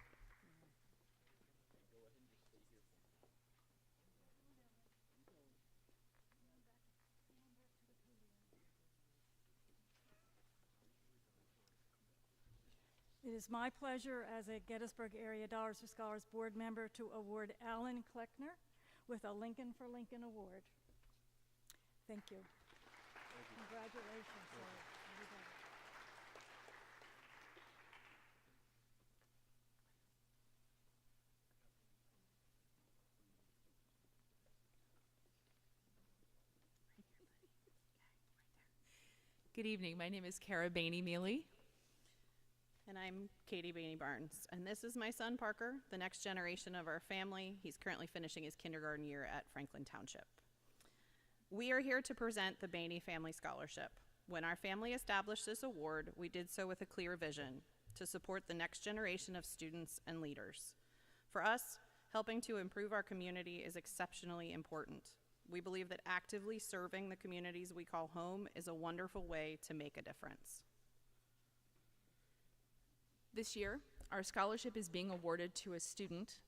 It is my pleasure as a Gettysburg Area Dollars for Scholars Board member to award Alan Kleckner with a Lincoln for Lincoln Award. Thank you. Congratulations, sir. Everybody. Good evening. My name is Kara Bainey Mealy. And I'm Katie Bainey Barnes. And this is my son, Parker, the next generation of our family. He's currently finishing his kindergarten year at Franklin Township. We are here to present the Bainey Family Scholarship. When our family established this award, we did so with a clear vision to support the next generation of students and leaders. For us, helping to improve our community is exceptionally important. We believe that actively serving the communities we call home is a wonderful way to make a difference. This year, our scholarship is being awarded to a student,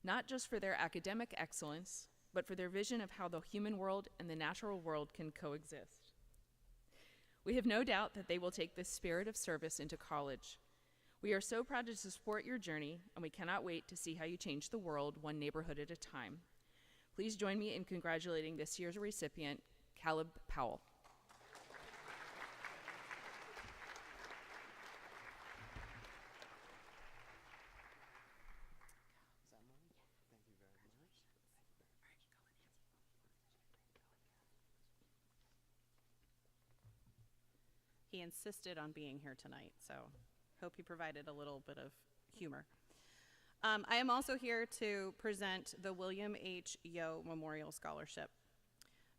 not just for their academic excellence, but for their vision of how the human world and the natural world can coexist. We have no doubt that they will take this spirit of service into college. We are so proud to support your journey, and we cannot wait to see how you change the world one neighborhood at a time. Please join me in congratulating this year's recipient, Caleb Powell. He insisted on being here tonight, so hope he provided a little bit of humor. I am also here to present the William H. Yo Memorial Scholarship.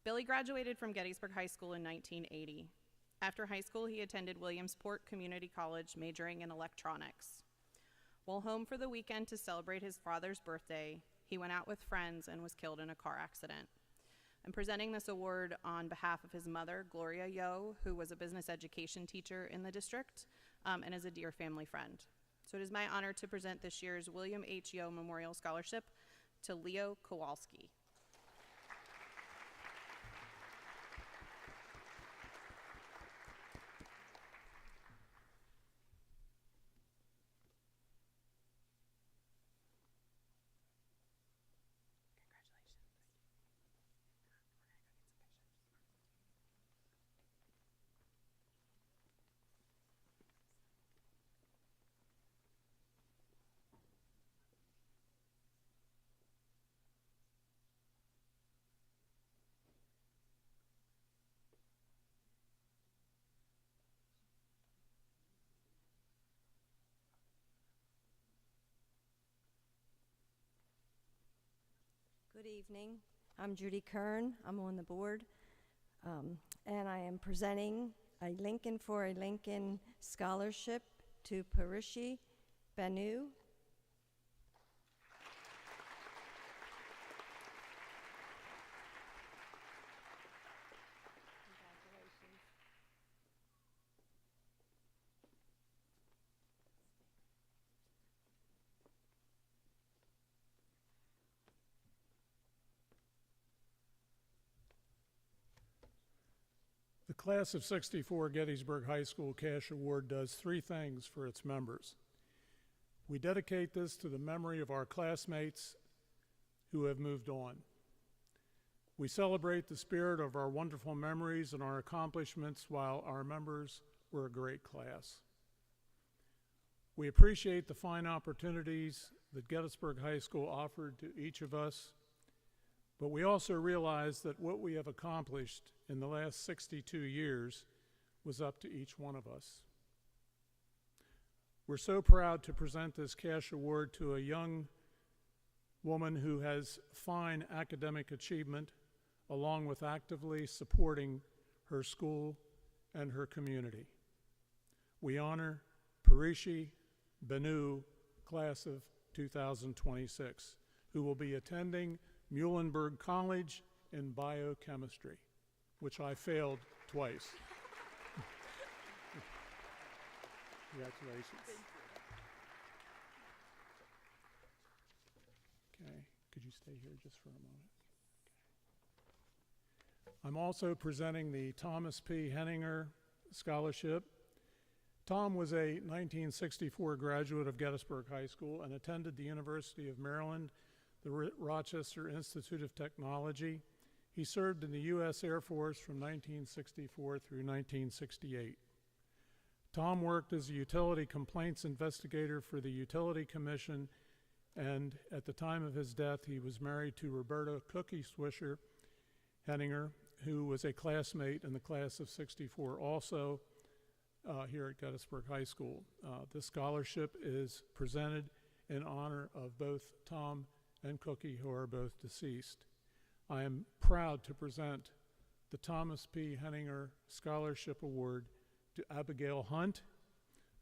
Billy graduated from Gettysburg High School in 1980. After high school, he attended Williamsport Community College, majoring in electronics. While home for the weekend to celebrate his father's birthday, he went out with friends and was killed in a car accident. I'm presenting this award on behalf of his mother, Gloria Yo, who was a business education teacher in the district and is a dear family friend. So it is my honor to present this year's William H. Yo Memorial Scholarship to Leo Kowalski. Good evening. I'm Judy Kern. I'm on the board. And I am presenting a Lincoln for a Lincoln Scholarship to Parishi Banu. The Class of '64 Gettysburg High School Cash Award does three things for its members. We dedicate this to the memory of our classmates who have moved on. We celebrate the spirit of our wonderful memories and our accomplishments while our members were a great class. We appreciate the fine opportunities that Gettysburg High School offered to each of us, but we also realize that what we have accomplished in the last 62 years was up to each one of us. We're so proud to present this cash award to a young woman who has fine academic achievement, along with actively supporting her school and her community. We honor Parishi Banu, class of 2026, who will be attending Muhlenberg College in biochemistry, which I failed twice. Congratulations. Okay, could you stay here just for a moment? Okay. I'm also presenting the Thomas P. Henninger Scholarship. Tom was a 1964 graduate of Gettysburg High School and attended the University of Maryland, the Rochester Institute of Technology. He served in the U.S. Air Force from 1964 through 1968. Tom worked as a utility complaints investigator for the Utility Commission, and at the time of his death, he was married to Roberta Cookie Swisher Henninger, who was a classmate in the class of '64 also here at Gettysburg High School. This scholarship is presented in honor of both Tom and Cookie, who are both deceased. I am proud to present the Thomas P. Henninger Scholarship Award to Abigail Hunt,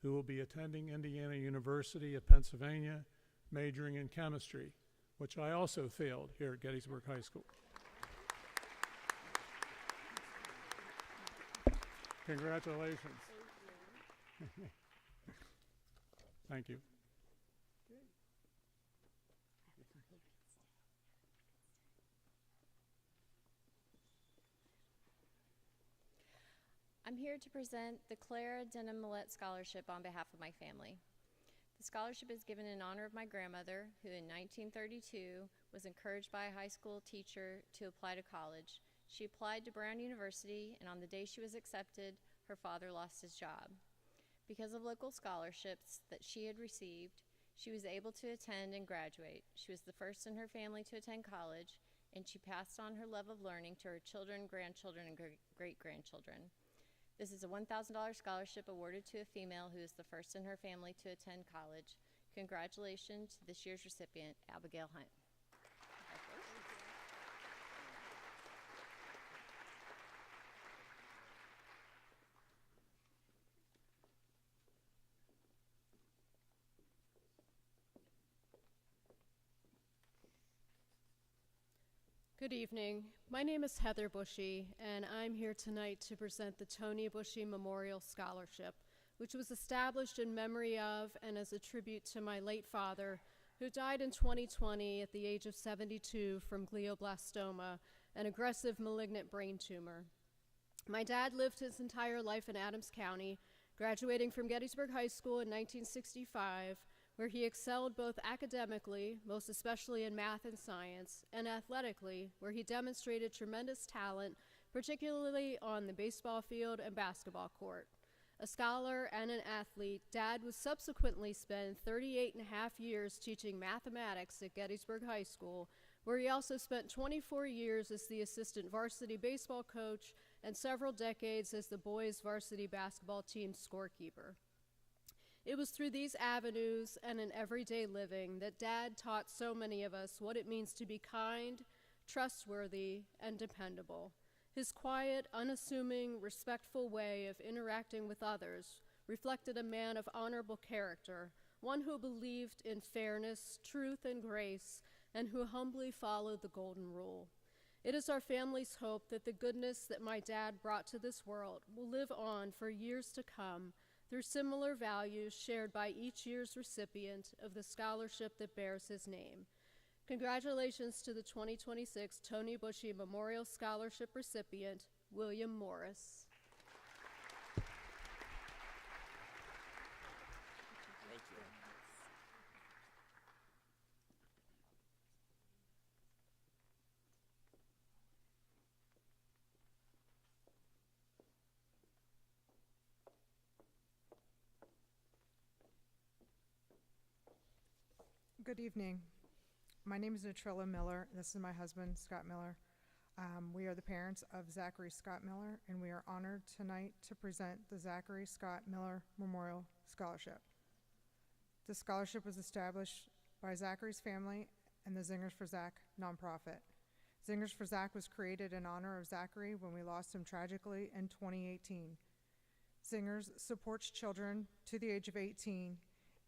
who will be attending Indiana University of Pennsylvania, majoring in chemistry, which I also failed here at Gettysburg High School. Congratulations. Thank you. I'm here to present the Clara Denham Millette Scholarship on behalf of my family. The scholarship is given in honor of my grandmother, who in 1932 was encouraged by a high school teacher to apply to college. She applied to Brown University, and on the day she was accepted, her father lost his job. Because of local scholarships that she had received, she was able to attend and graduate. She was the first in her family to attend college, and she passed on her love of learning to her children, grandchildren, and great-grandchildren. This is a $1,000 scholarship awarded to a female who is the first in her family to attend college. Congratulations to this year's recipient, Abigail Hunt. Good evening. My name is Heather Bushy, and I'm here tonight to present the Tony Bushy Memorial Scholarship, which was established in memory of and as a tribute to my late father, who died in 2020 at the age of 72 from glioblastoma, an aggressive malignant brain tumor. My dad lived his entire life in Adams County, graduating from Gettysburg High School in 1965, where he excelled both academically, most especially in math and science, and athletically, where he demonstrated tremendous talent, particularly on the baseball field and basketball court. A scholar and an athlete, Dad would subsequently spend 38 and a half years teaching mathematics at Gettysburg High School, where he also spent 24 years as the assistant varsity baseball coach and several decades as the boys' varsity basketball team's scorekeeper. It was through these avenues and in everyday living that Dad taught so many of us what it means to be kind, trustworthy, and dependable. His quiet, unassuming, respectful way of interacting with others reflected a man of honorable character, one who believed in fairness, truth, and grace, and who humbly followed the golden rule. It is our family's hope that the goodness that my dad brought to this world will live on for years to come through similar values shared by each year's recipient of the scholarship that bears his name. Congratulations to the 2026 Tony Bushy Memorial Scholarship recipient, William Morris. Good evening. My name is Natrilla Miller. This is my husband, Scott Miller. We are the parents of Zachary Scott Miller, and we are honored tonight to present the Zachary Scott Miller Memorial Scholarship. The scholarship was established by Zachary's family and the Zingers for Zach nonprofit. Zingers for Zach was created in honor of Zachary when we lost him tragically in 2018. Zingers supports children to the age of 18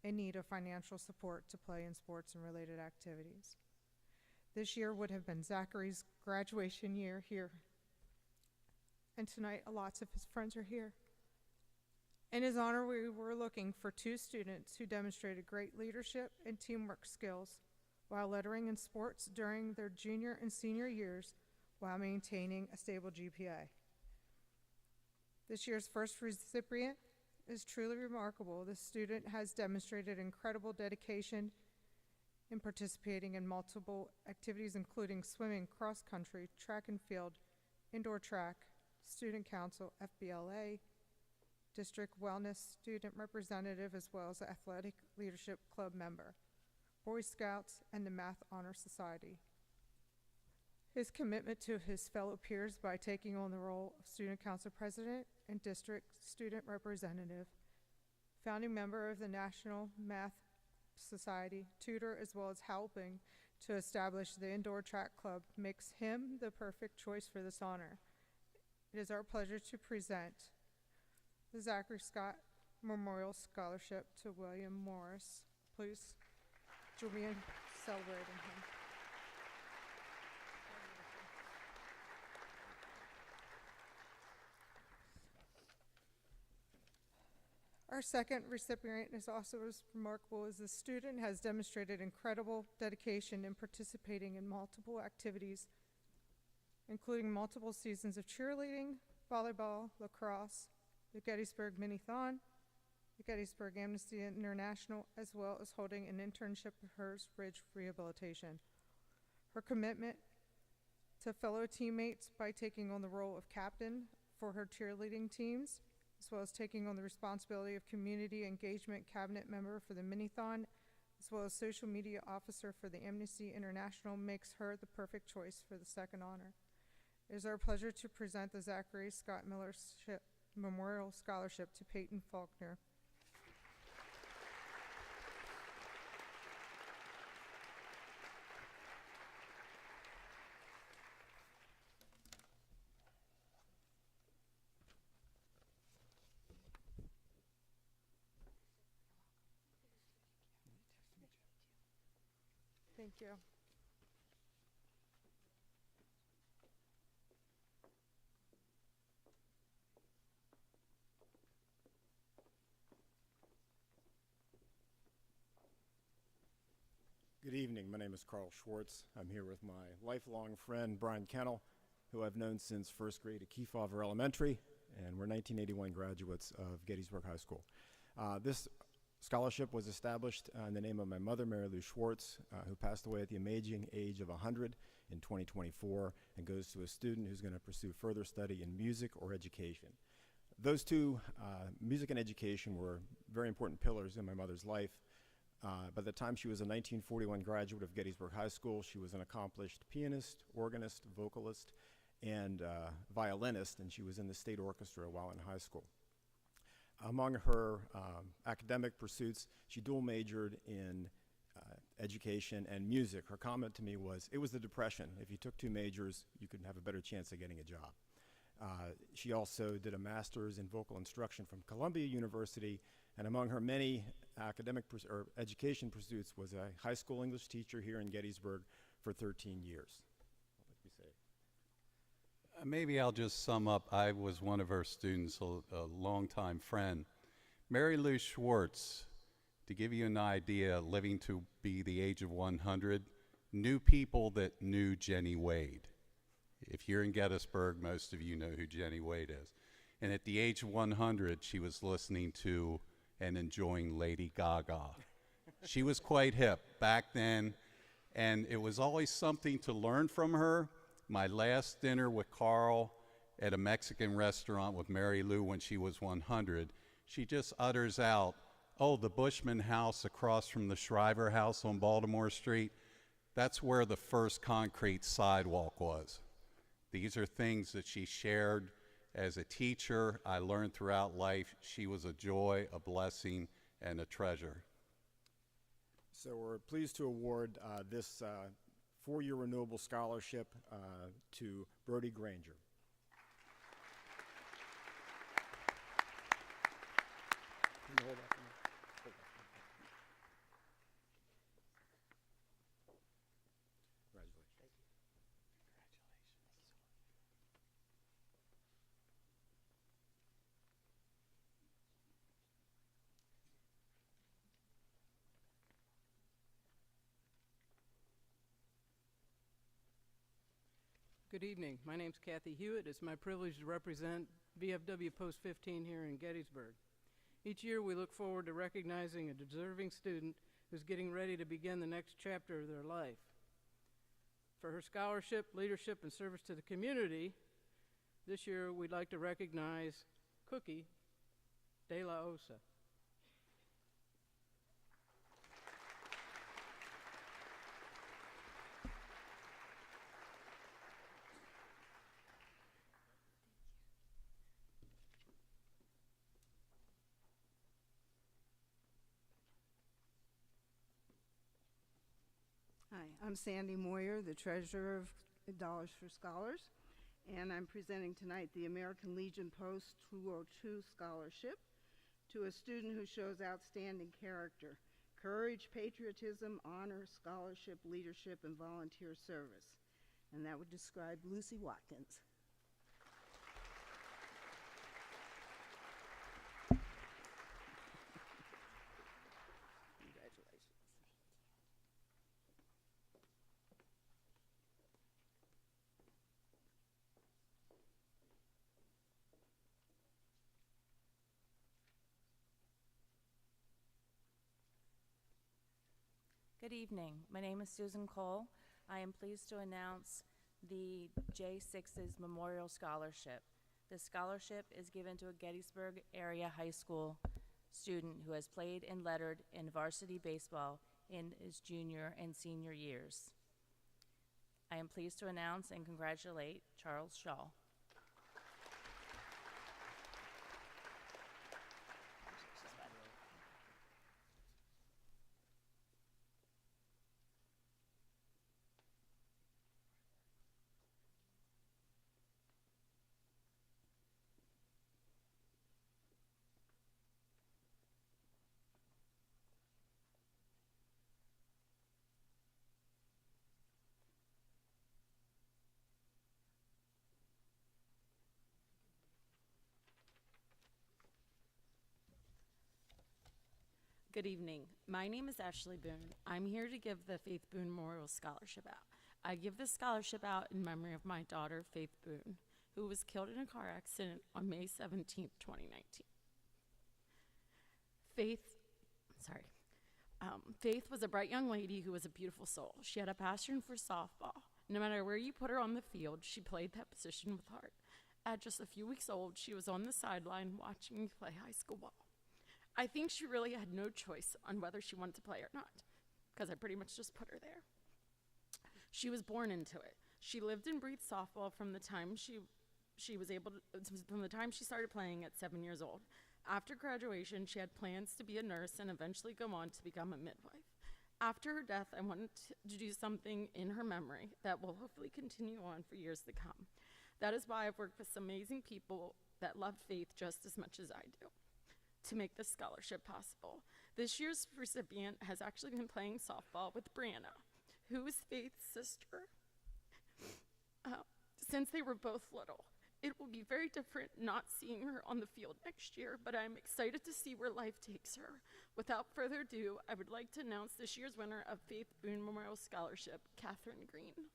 in need of financial support to play in sports and related activities. This year would have been Zachary's graduation year here. And tonight, lots of his friends are here. In his honor, we were looking for 2 students who demonstrated great leadership and teamwork skills while lettering in sports during their junior and senior years while maintaining a stable GPA. This year's first recipient is truly remarkable. This student has demonstrated incredible dedication in participating in multiple activities, including swimming, cross country, track and field, indoor track, student council, FBLA, district wellness student representative, as well as athletic leadership club member, Boy Scouts, and the Math Honor Society. His commitment to his fellow peers by taking on the role of student council president and district student representative, founding member of the National Math Society, tutor, as well as helping to establish the indoor track club, makes him the perfect choice for this honor. It is our pleasure to present the Zachary Scott Memorial Scholarship to William Morris. Please join me in celebrating him. Our second recipient is also as remarkable as the student has demonstrated incredible dedication in participating in multiple activities, including multiple seasons of cheerleading, volleyball, lacrosse, the Gettysburg Mini-Thon, the Gettysburg Amnesty International, as well as holding an internship at Hers Ridge Rehabilitation. Her commitment to fellow teammates by taking on the role of captain for her cheerleading teams, as well as taking on the responsibility of community engagement cabinet member for the Mini-Thon, as well as social media officer for the Amnesty International, makes her the perfect choice for the second honor. It is our pleasure to present the Zachary Scott Miller Memorial Scholarship to Peyton Faulkner. Thank you. Good evening. My name is Carl Schwartz. I'm here with my lifelong friend, Brian Kennel, who I've known since first grade at Kefauver Elementary, and we're 1981 graduates of Gettysburg High School. This scholarship was established in the name of my mother, Mary Lou Schwartz, who passed away at the amazing age of 100 in 2024, and goes to a student who's going to pursue further study in music or education. Those two, music and education, were very important pillars in my mother's life. By the time she was a 1941 graduate of Gettysburg High School, she was an accomplished pianist, organist, vocalist, and violinist, and she was in the state orchestra while in high school. Among her academic pursuits, she dual majored in education and music. Her comment to me was, it was the Depression. If you took two majors, you could have a better chance of getting a job. She also did a master's in vocal instruction from Columbia University, and among her many academic or education pursuits was a high school English teacher here in Gettysburg for 13 years. What would you say? Maybe I'll just sum up. I was one of her students, a longtime friend. Mary Lou Schwartz, to give you an idea, living to be the age of 100, knew people that knew Jenny Wade. If you're in Gettysburg, most of you know who Jenny Wade is. And at the age of 100, she was listening to and enjoying Lady Gaga. She was quite hip back then, and it was always something to learn from her. My last dinner with Carl at a Mexican restaurant with Mary Lou when she was 100, she just utters out, "Oh, the Bushman house across from the Shriver house on Baltimore Street, that's where the first concrete sidewalk was." These are things that she shared as a teacher. I learned throughout life. She was a joy, a blessing, and a treasure. So we're pleased to award this four-year renewable scholarship to Brody Granger. Can you hold that for me? Hold that. Congratulations. Good evening. My name's Kathy Hewitt. It's my privilege to represent VFW Post 15 here in Gettysburg. Each year we look forward to recognizing a deserving student who's getting ready to begin the next chapter of their life. For her scholarship, leadership, and service to the community, this year we'd like to recognize Cookie De La Osa. Hi, I'm Sandy Moyer, the treasurer of Dollars for Scholars, and I'm presenting tonight the American Legion Post 202 Scholarship to a student who shows outstanding character, courage, patriotism, honor, scholarship, leadership, and volunteer service. And that would describe Lucy Watkins. Good evening. My name is Susan Cole. I am pleased to announce the J6's Memorial Scholarship. This scholarship is given to a Gettysburg area high school student who has played and lettered in varsity baseball in his junior and senior years. I am pleased to announce and congratulate Charles Shaw. Good evening. My name is Ashley Boone. I'm here to give the Faith Boone Memorial Scholarship out. I give this scholarship out in memory of my daughter, Faith Boone, who was killed in a car accident on May 17th, 2019. Faith was a bright young lady who was a beautiful soul. She had a passion for softball. No matter where you put her on the field, she played that position with heart. At just a few weeks old, she was on the sideline watching me play high school ball. I think she really had no choice on whether she wanted to play or not, because I pretty much just put her there. She was born into it. She lived and breathed softball from the time she started playing at 7 years old. After graduation, she had plans to be a nurse and eventually go on to become a midwife. After her death, I wanted to do something in her memory that will hopefully continue on for years to come. That is why I've worked with some amazing people that love Faith just as much as I do to make this scholarship possible. This year's recipient has actually been playing softball with Brianna, who is Faith's sister, since they were both little. It will be very different not seeing her on the field next year, but I'm excited to see where life takes her. Without further ado, I would like to announce this year's winner of Faith Boone Memorial Scholarship, Catherine Green.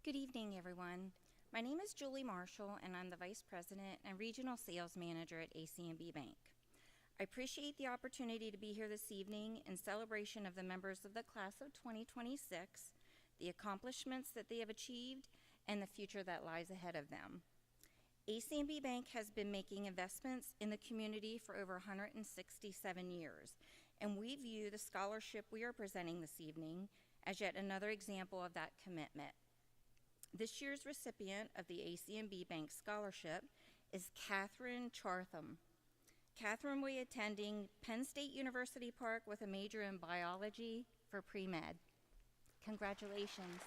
Good evening, everyone. My name is Julie Marshall, and I'm the Vice President and Regional Sales Manager at ACNB Bank. I appreciate the opportunity to be here this evening in celebration of the members of the class of 2026, the accomplishments that they have achieved, and the future that lies ahead of them. ACNB Bank has been making investments in the community for over 167 years, and we view the scholarship we are presenting this evening as yet another example of that commitment. This year's recipient of the ACNB Bank Scholarship is Catherine Chartham. Catherine will be attending Penn State University Park with a major in biology for pre-med. Congratulations.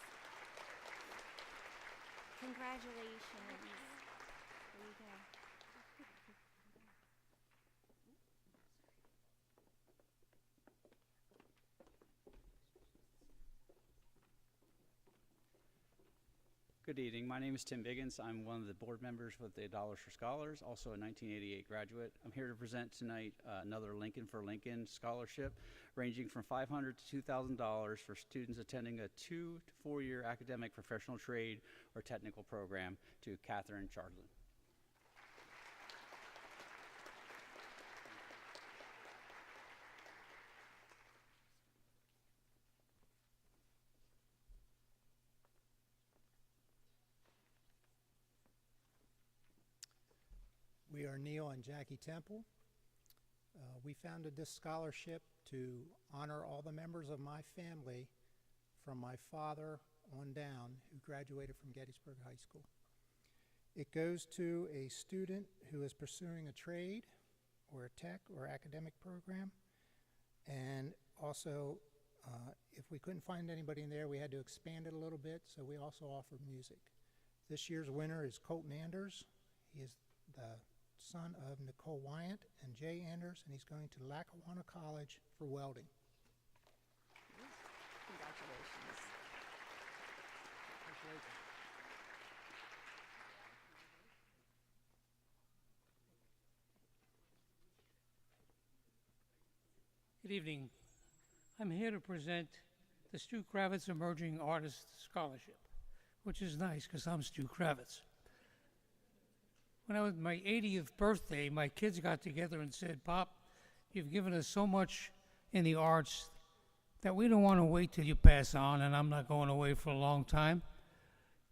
Congratulations. There you go. Good evening. My name is Tim Biggins. I'm one of the board members with the Dollars for Scholars, also a 1988 graduate. I'm here to present tonight another Lincoln for Lincoln scholarship ranging from $500 to $2,000 for students attending a 2 to 4 year academic professional trade or technical program to Catherine Chartham. We are Neil and Jackie Temple. We founded this scholarship to honor all the members of my family from my father on down who graduated from Gettysburg High School. It goes to a student who is pursuing a trade or a tech or academic program, and also if we couldn't find anybody in there, we had to expand it a little bit, so we also offer music. This year's winner is Colton Anders. He is the son of Nicole Wyant and Jay Anders, and he's going to Lackawanna College for welding. Congratulations. Good evening. I'm here to present the Stu Kravitz Emerging Artist Scholarship, which is nice because I'm Stu Kravitz. When I was my 80th birthday, my kids got together and said, "Pop, you've given us so much in the arts that we don't want to wait till you pass on, and I'm not going away for a long time."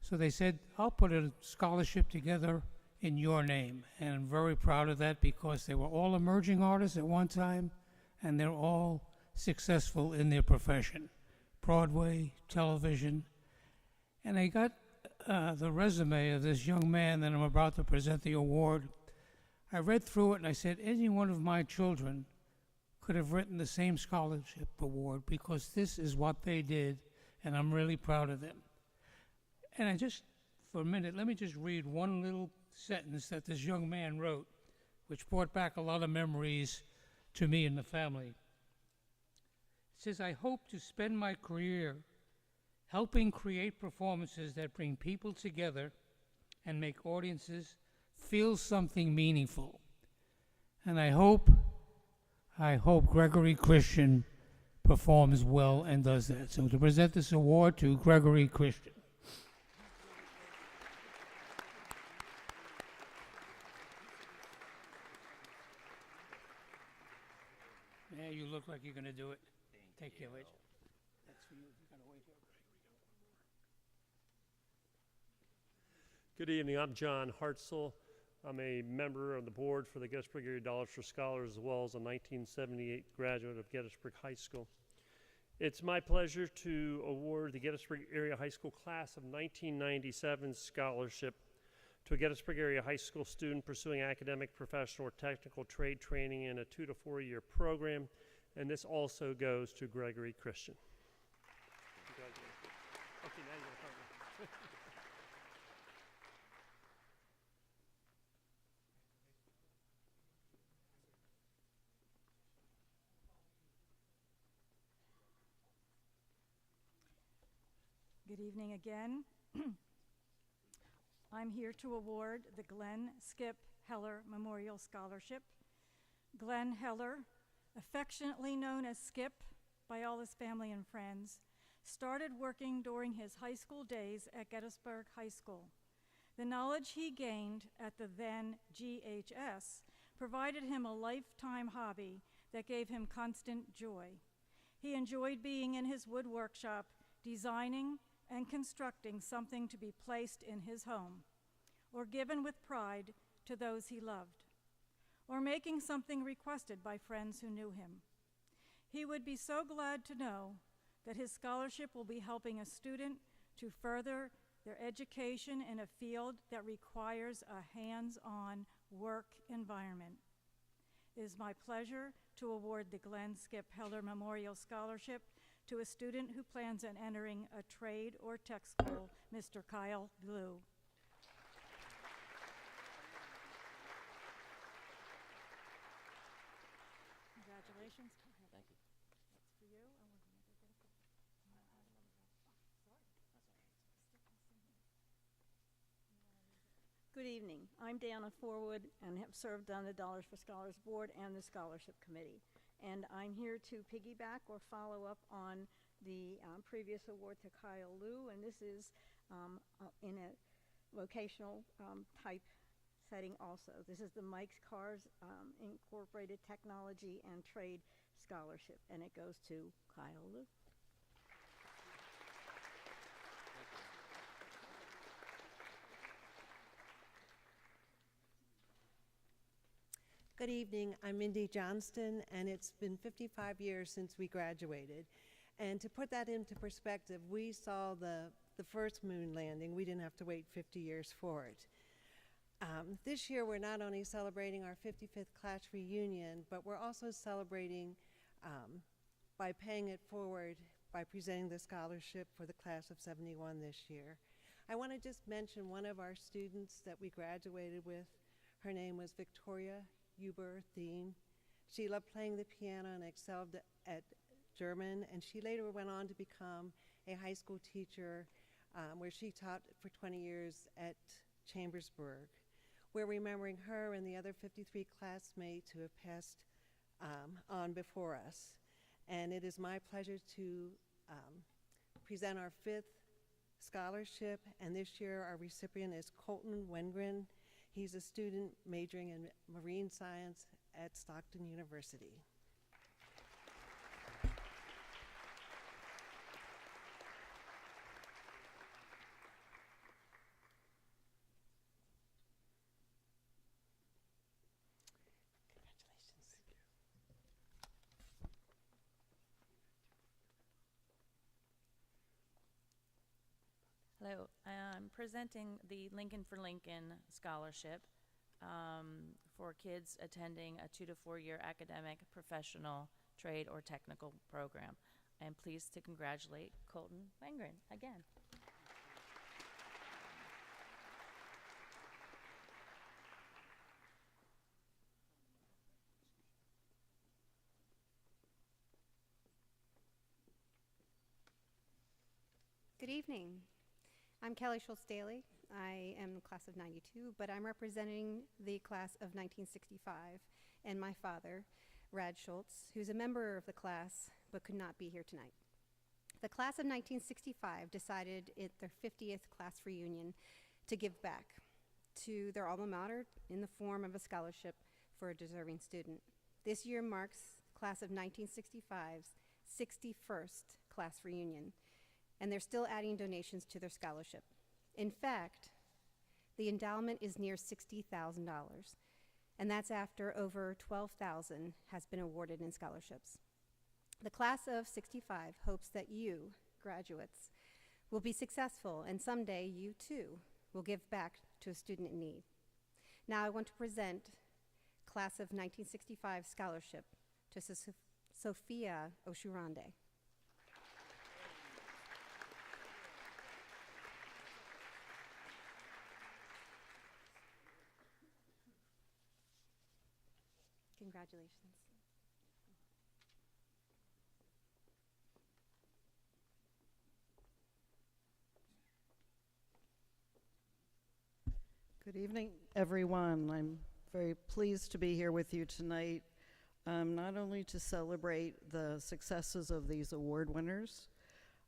So they said, "I'll put a scholarship together in your name." And I'm very proud of that because they were all emerging artists at one time, and they're all successful in their profession. Broadway, television. And I got the resume of this young man that I'm about to present the award. I read through it and I said, any one of my children could have written the same scholarship award because this is what they did, and I'm really proud of them. And I just, for a minute, let me just read one little sentence that this young man wrote, which brought back a lot of memories to me and the family. It says, "I hope to spend my career helping create performances that bring people together and make audiences feel something meaningful. And I hope Gregory Christian performs well and does that." So to present this award to Gregory Christian. Yeah, you look like you're going to do it. Take care, Rachel. That's for you. You gotta wait here. Good evening. I'm John Hartzell. I'm a member of the board for the Gettysburg Area Dollars for Scholars, as well as a 1978 graduate of Gettysburg High School. It's my pleasure to award the Gettysburg Area High School class of 1997 scholarship to a Gettysburg Area High School student pursuing academic, professional, or technical trade training in a 2 to 4 year program. And this also goes to Gregory Christian. Congratulations. Okay, now you're going to Good evening again. I'm here to award the Glenn Skip Heller Memorial Scholarship. Glenn Heller, affectionately known as Skip by all his family and friends, started working during his high school days at Gettysburg High School. The knowledge he gained at the then GHS provided him a lifetime hobby that gave him constant joy. He enjoyed being in his wood workshop, designing and constructing something to be placed in his home, or given with pride to those he loved, or making something requested by friends who knew him. He would be so glad to know that his scholarship will be helping a student to further their education in a field that requires a hands-on work environment. It is my pleasure to award the Glenn Skip Heller Memorial Scholarship to a student who plans on entering a trade or tech school, Mr. Kyle Blue. Congratulations. Thank you. That's for you. Good evening. I'm Dana Forwood and have served on the Dollars for Scholars Board and the Scholarship Committee. And I'm here to piggyback or follow up on the previous award to Kyle Liu, and this is in a vocational type setting also. This is the Mike's Cars Incorporated Technology and Trade Scholarship, and it goes to Kyle Liu. Good evening. I'm Mindy Johnston, and it's been 55 years since we graduated. And to put that into perspective, we saw the first moon landing. We didn't have to wait 50 years for it. This year, we're not only celebrating our 55th class reunion, but we're also celebrating by paying it forward by presenting the scholarship for the class of 71 this year. I want to just mention one of our students that we graduated with. Her name was Victoria Huber-Thiem. She loved playing the piano and excelled at German, and she later went on to become a high school teacher where she taught for 20 years at Chambersburg. We're remembering her and the other 53 classmates who have passed on before us. And it is my pleasure to present our 5th scholarship, and this year our recipient is Colton Wengren. He's a student majoring in marine science at Stockton University. Hello, I'm presenting the Lincoln for Lincoln Scholarship for kids attending a 2 to 4 year academic, professional, trade, or technical program. I am pleased to congratulate Colton Wengren again. Good evening. I'm Kelly Schultz Daly. I am the class of 92, but I'm representing the class of 1965 and my father, Rad Schultz, who's a member of the class but could not be here tonight. The class of 1965 decided at their 50th class reunion to give back to their alma mater in the form of a scholarship for a deserving student. This year marks class of 1965's 61st class reunion, and they're still adding donations to their scholarship. In fact, the endowment is near $60,000, and that's after over $12,000 has been awarded in scholarships. The class of 65 hopes that you, graduates, will be successful, and someday you too will give back to a student in need. Now I want to present class of 1965 scholarship to Sophia Oshurande. Congratulations. Good evening, everyone. I'm very pleased to be here with you tonight, not only to celebrate the successes of these award winners,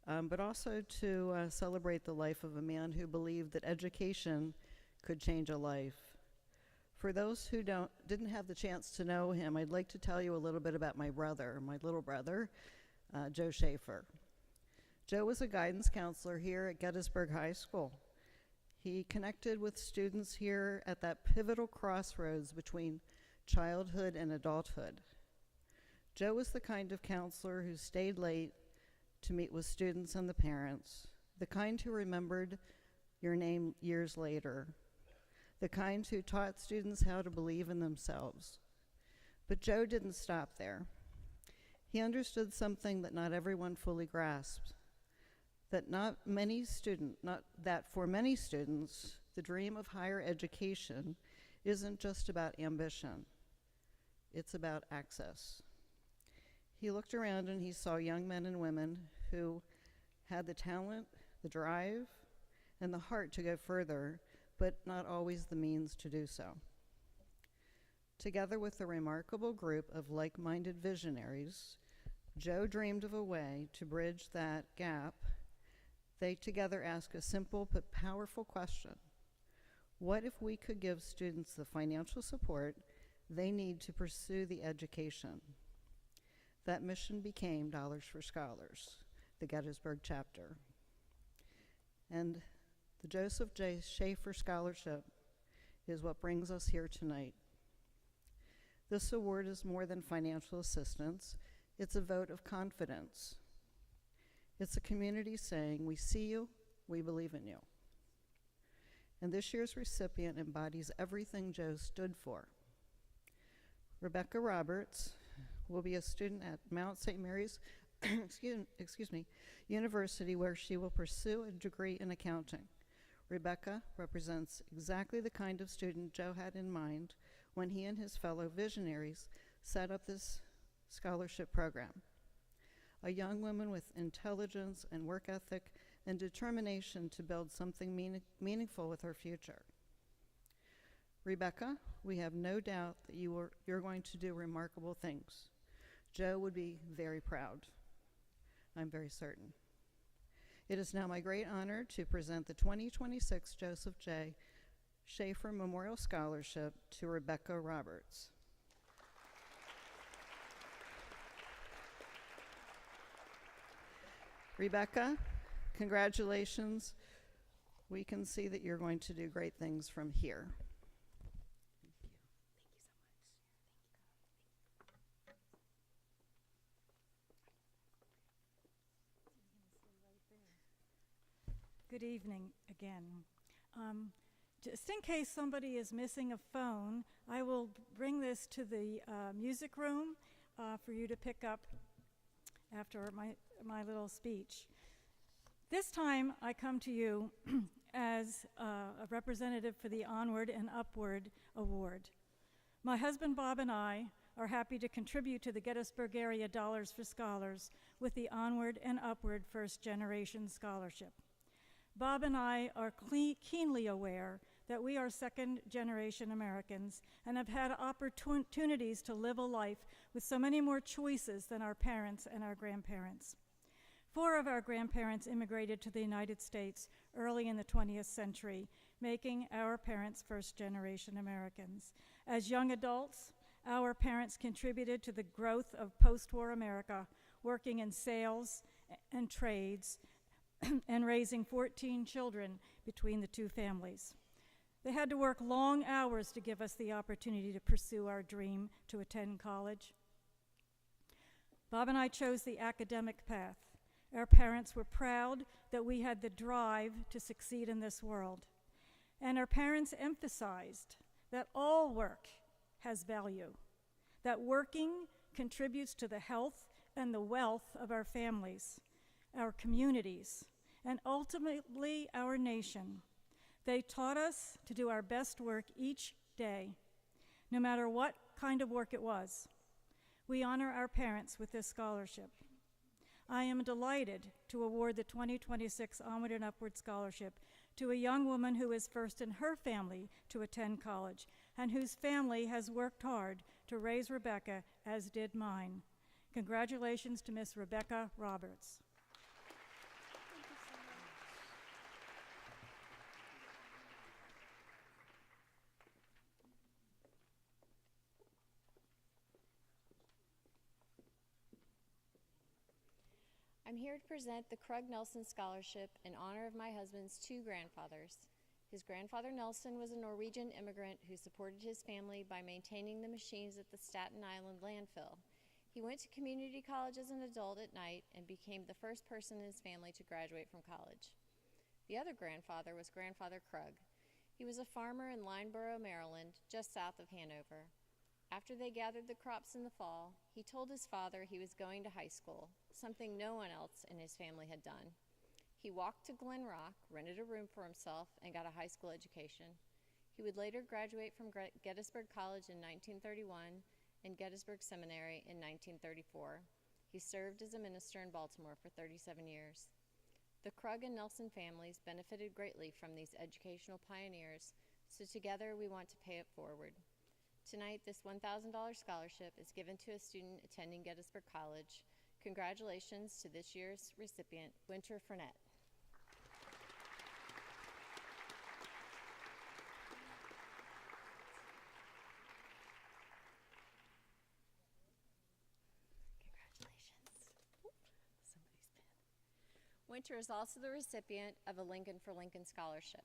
but also to celebrate the life of a man who believed that education could change a life. For those who didn't have the chance to know him, I'd like to tell you a little bit about my brother, my little brother, Joe Schaefer. Joe was a guidance counselor here at Gettysburg High School. He connected with students here at that pivotal crossroads between childhood and adulthood. Joe was the kind of counselor who stayed late to meet with students and the parents, the kind who remembered your name years later, the kind who taught students how to believe in themselves. But Joe didn't stop there. He understood something that not everyone fully grasped, that for many students, the dream of higher education isn't just about ambition, it's about access. He looked around and he saw young men and women who had the talent, the drive, and the heart to go further, but not always the means to do so. Together with a remarkable group of like-minded visionaries, Joe dreamed of a way to bridge that gap. They together asked a simple but powerful question: what if we could give students the financial support they need to pursue the education? That mission became Dollars for Scholars, the Gettysburg chapter. And the Joseph J. Schaefer Scholarship is what brings us here tonight. This award is more than financial assistance. It's a vote of confidence. It's a community saying, we see you, we believe in you. And this year's recipient embodies everything Joe stood for. Rebecca Roberts will be a student at Mount St. Mary's University, where she will pursue a degree in accounting. Rebecca represents exactly the kind of student Joe had in mind when he and his fellow visionaries set up this scholarship program. A young woman with intelligence and work ethic and determination to build something meaningful with her future. Rebecca, we have no doubt that you're going to do remarkable things. Joe would be very proud. I'm very certain. It is now my great honor to present the 2026 Joseph J. Schaefer Memorial Scholarship to Rebecca Roberts. Rebecca, congratulations. We can see that you're going to do great things from here. Good evening again. Just in case somebody is missing a phone, I will bring this to the music room for you to pick up after my little speech. This time I come to you as a representative for the Onward and Upward Award. My husband Bob and I are happy to contribute to the Gettysburg Area Dollars for Scholars with the Onward and Upward First Generation Scholarship. Bob and I are keenly aware that we are second-generation Americans and have had opportunities to live a life with so many more choices than our parents and our grandparents. 4 of our grandparents immigrated to the United States early in the 20th century, making our parents first-generation Americans. As young adults, our parents contributed to the growth of post-war America, working in sales and trades, and raising 14 children between the 2 families. They had to work long hours to give us the opportunity to pursue our dream to attend college. Bob and I chose the academic path. Our parents were proud that we had the drive to succeed in this world. And our parents emphasized that all work has value, that working contributes to the health and the wealth of our families, our communities, and ultimately our nation. They taught us to do our best work each day, no matter what kind of work it was. We honor our parents with this scholarship. I am delighted to award the 2026 Onward and Upward Scholarship to a young woman who is first in her family to attend college and whose family has worked hard to raise Rebecca, as did mine. Congratulations to Miss Rebecca Roberts. I'm here to present the Krug Nelson Scholarship in honor of my husband's 2 grandfathers. His grandfather Nelson was a Norwegian immigrant who supported his family by maintaining the machines at the Staten Island landfill. He went to community college as an adult at night and became the first person in his family to graduate from college. The other grandfather was Grandfather Krug. He was a farmer in Lineborough, Maryland, just south of Hanover. After they gathered the crops in the fall, he told his father he was going to high school, something no one else in his family had done. He walked to Glen Rock, rented a room for himself, and got a high school education. He would later graduate from Gettysburg College in 1931 and Gettysburg Seminary in 1934. He served as a minister in Baltimore for 37 years. The Krug and Nelson families benefited greatly from these educational pioneers, so together we want to pay it forward. Tonight, this $1,000 scholarship is given to a student attending Gettysburg College. Congratulations to this year's recipient, Winter Frenette. Winter is also the recipient of a Lincoln for Lincoln Scholarship.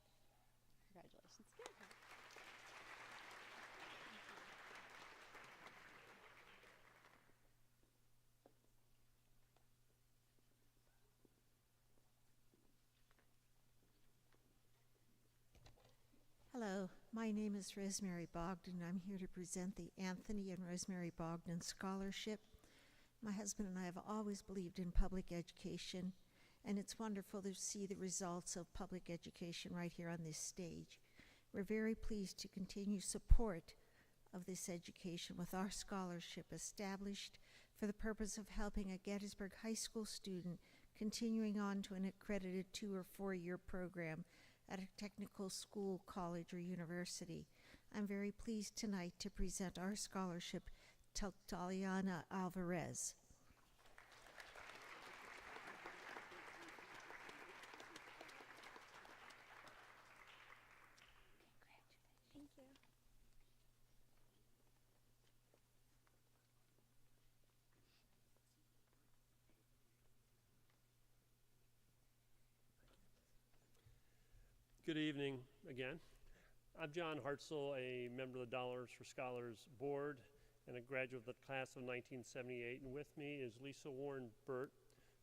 Congratulations. Hello, my name is Rosemary Bogdan. I'm here to present the Anthony and Rosemary Bogdan Scholarship. My husband and I have always believed in public education, and it's wonderful to see the results of public education right here on this stage. We're very pleased to continue support of this education with our scholarship established for the purpose of helping a Gettysburg High School student continuing on to an accredited 2 or 4 year program at a technical school, college, or university. I'm very pleased tonight to present our scholarship to Daliana Alvarez. Thank you. Good evening again. I'm John Hartzell, a member of the Dollars for Scholars Board and a graduate of the class of 1978. And with me is Lisa Warren Burt,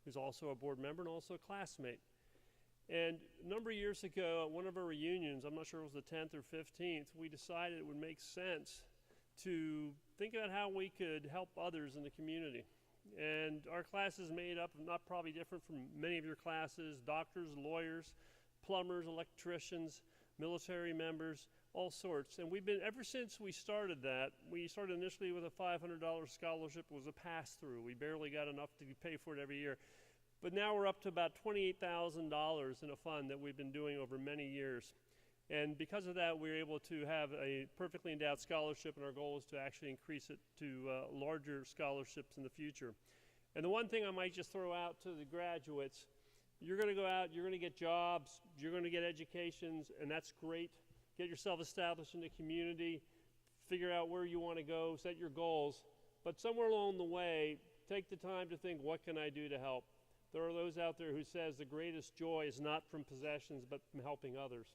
who's also a board member and also a classmate. And a number of years ago, at one of our reunions, I'm not sure it was the 10th or 15th, we decided it would make sense to think about how we could help others in the community. And our class is made up of, not probably different from many of your classes, doctors, lawyers, plumbers, electricians, military members, all sorts. And we've been, ever since we started that, we started initially with a $500 scholarship. It was a pass-through. We barely got enough to pay for it every year. But now we're up to about $28,000 in a fund that we've been doing over many years. And because of that, we're able to have a perfectly endowed scholarship, and our goal is to actually increase it to larger scholarships in the future. And the one thing I might just throw out to the graduates, you're going to go out, you're going to get jobs, you're going to get educations, and that's great. Get yourself established in the community, figure out where you want to go, set your goals. But somewhere along the way, take the time to think, what can I do to help? There are those out there who says the greatest joy is not from possessions, but from helping others.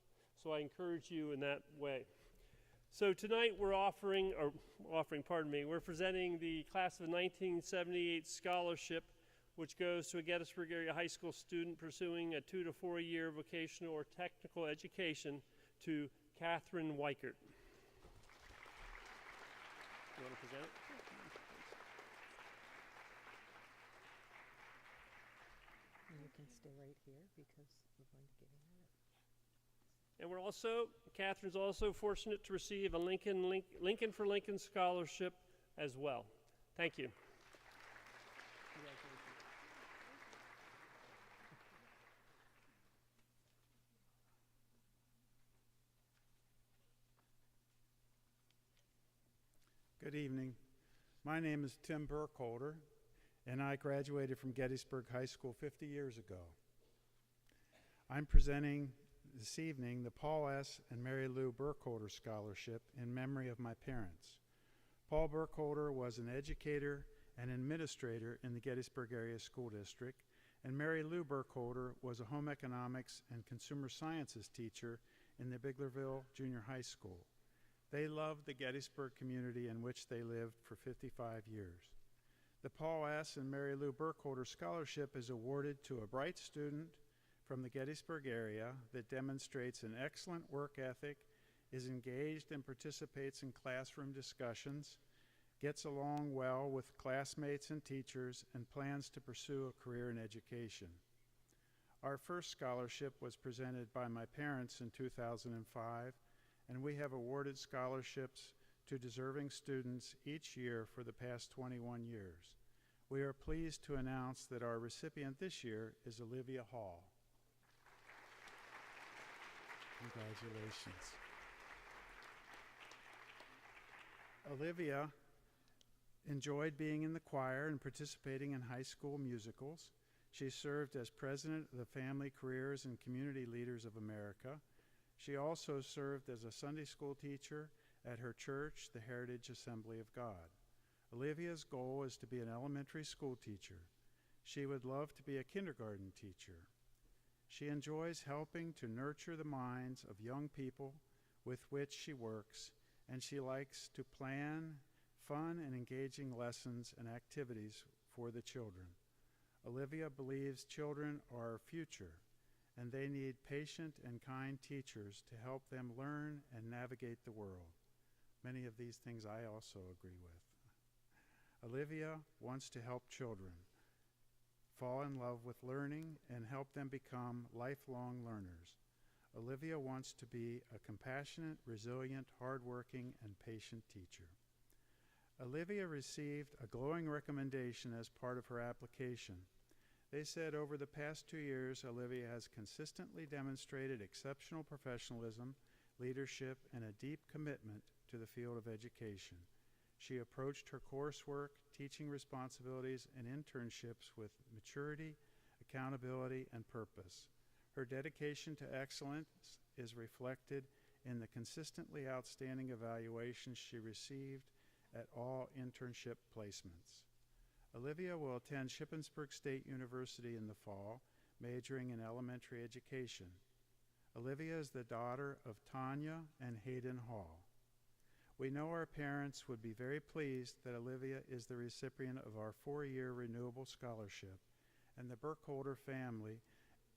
So I encourage you in that way. So tonight we're we're presenting the class of 1978 scholarship, which goes to a Gettysburg area high school student pursuing a 2 to 4 year vocational or technical education, to Catherine Weichert. You want to present it? You can stay right here because we're going to give you that. And Catherine's also fortunate to receive a Lincoln for Lincoln scholarship as well. Thank you. Good evening. My name is Tim Burkholder, and I graduated from Gettysburg High School 50 years ago. I'm presenting this evening the Paul S. and Mary Lou Burkholder Scholarship in memory of my parents. Paul Burkholder was an educator and administrator in the Gettysburg Area School District, and Mary Lou Burkholder was a home economics and consumer sciences teacher in the Biglerville Junior High School. They loved the Gettysburg community in which they lived for 55 years. The Paul S. and Mary Lou Burkholder Scholarship is awarded to a bright student from the Gettysburg area that demonstrates an excellent work ethic, is engaged and participates in classroom discussions, gets along well with classmates and teachers, and plans to pursue a career in education. Our first scholarship was presented by my parents in 2005, and we have awarded scholarships to deserving students each year for the past 21 years. We are pleased to announce that our recipient this year is Olivia Hall. Congratulations. Olivia enjoyed being in the choir and participating in high school musicals. She served as president of the Family Careers and Community Leaders of America. She also served as a Sunday school teacher at her church, the Heritage Assembly of God. Olivia's goal is to be an elementary school teacher. She would love to be a kindergarten teacher. She enjoys helping to nurture the minds of young people with which she works, and she likes to plan fun and engaging lessons and activities for the children. Olivia believes children are our future, and they need patient and kind teachers to help them learn and navigate the world. Many of these things I also agree with. Olivia wants to help children fall in love with learning and help them become lifelong learners. Olivia wants to be a compassionate, resilient, hardworking, and patient teacher. Olivia received a glowing recommendation as part of her application. They said over the past 2 years, Olivia has consistently demonstrated exceptional professionalism, leadership, and a deep commitment to the field of education. She approached her coursework, teaching responsibilities, and internships with maturity, accountability, and purpose. Her dedication to excellence is reflected in the consistently outstanding evaluations she received at all internship placements. Olivia will attend Shippensburg State University in the fall, majoring in elementary education. Olivia is the daughter of Tanya and Hayden Hall. We know our parents would be very pleased that Olivia is the recipient of our 4-year renewable scholarship, and the Burkholder family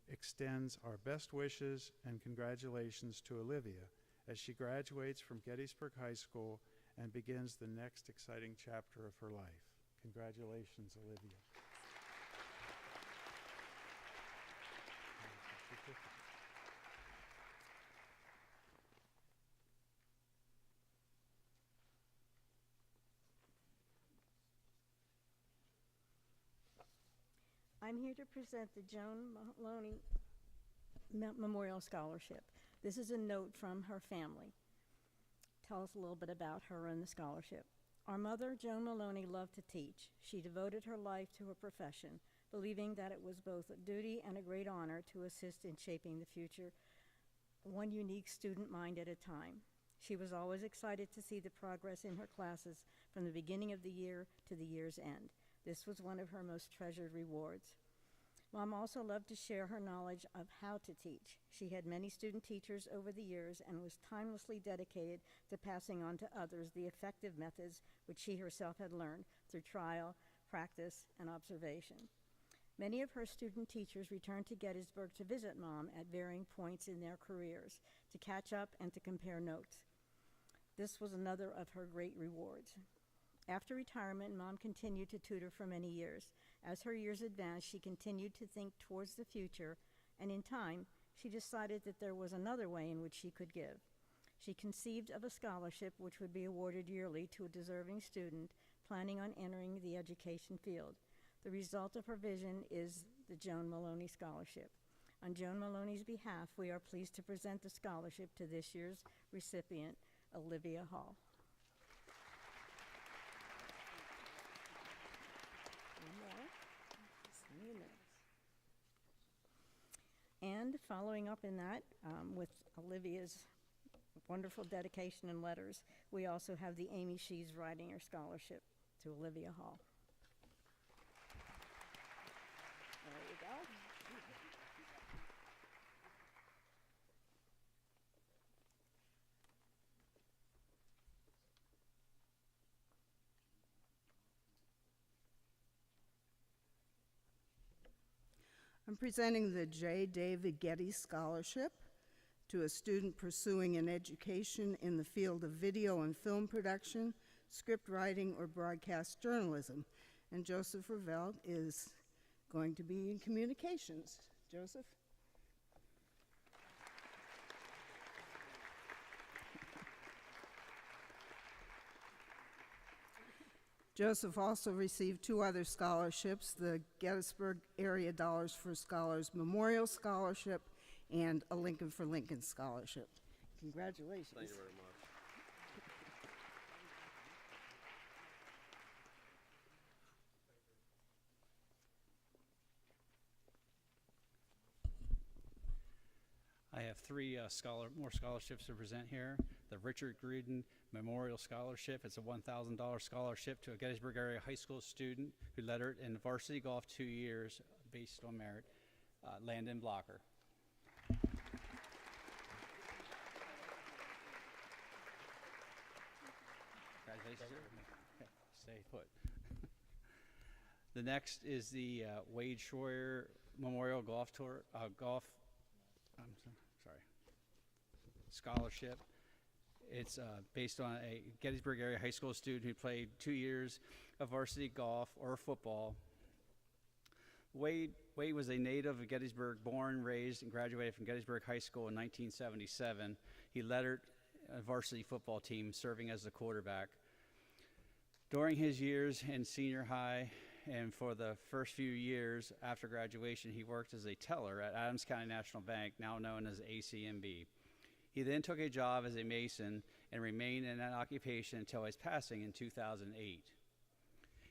extends our best wishes and congratulations to Olivia as she graduates from Gettysburg High School and begins the next exciting chapter of her life. Congratulations, Olivia. I'm here to present the Joan Maloney Memorial Scholarship. This is a note from her family. Tell us a little bit about her and the scholarship. Our mother, Joan Maloney, loved to teach. She devoted her life to her profession, believing that it was both a duty and a great honor to assist in shaping the future, one unique student mind at a time. She was always excited to see the progress in her classes from the beginning of the year to the year's end. This was one of her most treasured rewards. Mom also loved to share her knowledge of how to teach. She had many student teachers over the years and was timelessly dedicated to passing on to others the effective methods which she herself had learned through trial, practice, and observation. Many of her student teachers returned to Gettysburg to visit Mom at varying points in their careers, to catch up and to compare notes. This was another of her great rewards. After retirement, Mom continued to tutor for many years. As her years advanced, she continued to think towards the future, and in time, she decided that there was another way in which she could give. She conceived of a scholarship which would be awarded yearly to a deserving student planning on entering the education field. The result of her vision is the Joan Maloney Scholarship. On Joan Maloney's behalf, we are pleased to present the scholarship to this year's recipient, Olivia Hall. And following up in that, with Olivia's wonderful dedication and letters, we also have the Amy Shees Writing Her Scholarship to Olivia Hall. There you go. I'm presenting the J. David Getty Scholarship to a student pursuing an education in the field of video and film production, script writing, or broadcast journalism. And Joseph Ravel is going to be in communications. Joseph? Joseph also received 2 other scholarships, the Gettysburg Area Dollars for Scholars Memorial Scholarship and a Lincoln for Lincoln Scholarship. Congratulations. Thank you very much. I have 3 more scholarships to present here. The Richard Gruden Memorial Scholarship. It's a $1,000 scholarship to a Gettysburg area high school student who lettered in varsity golf 2 years based on merit, Landon Blocker. Congratulations. Okay, stay put. The next is the Wade Schroyer Memorial Scholarship. It's based on a Gettysburg area high school student who played 2 years of varsity golf or football. Wade was a native of Gettysburg, born, raised, and graduated from Gettysburg High School in 1977. He lettered a varsity football team, serving as the quarterback. During his years in senior high and for the first few years after graduation, he worked as a teller at Adams County National Bank, now known as ACNB. He then took a job as a mason and remained in that occupation until his passing in 2008.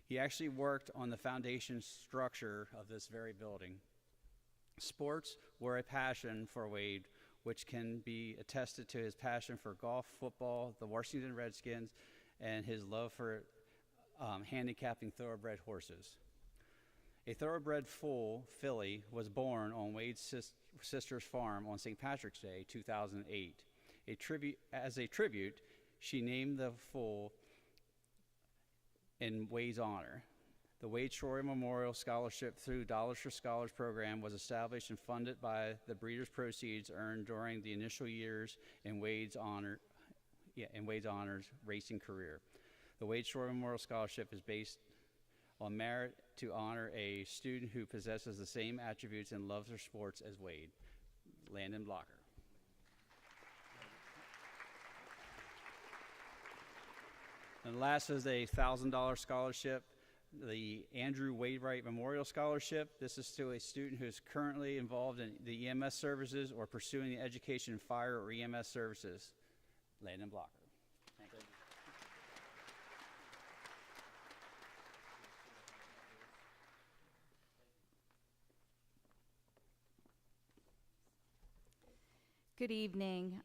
He actually worked on the foundation structure of this very building. Sports were a passion for Wade, which can be attested to his passion for golf, football, the Washington Redskins, and his love for handicapping thoroughbred horses. A thoroughbred foal, filly, was born on Wade's sister's farm on St. Patrick's Day, 2008. As a tribute, she named the foal in Wade's honor. The Wade Shroyer Memorial Scholarship through Dollars for Scholars program was established and funded by the breeders' proceeds earned during the initial years in Wade's honors racing career. The Wade Shroyer Memorial Scholarship is based on merit to honor a student who possesses the same attributes and loves their sports as Wade. Landon Blocker. And last is a $1,000 scholarship, the Andrew Wainwright Memorial Scholarship. This is to a student who is currently involved in the EMS services or pursuing the education in fire or EMS services. Landon Blocker. Thank you. Good evening.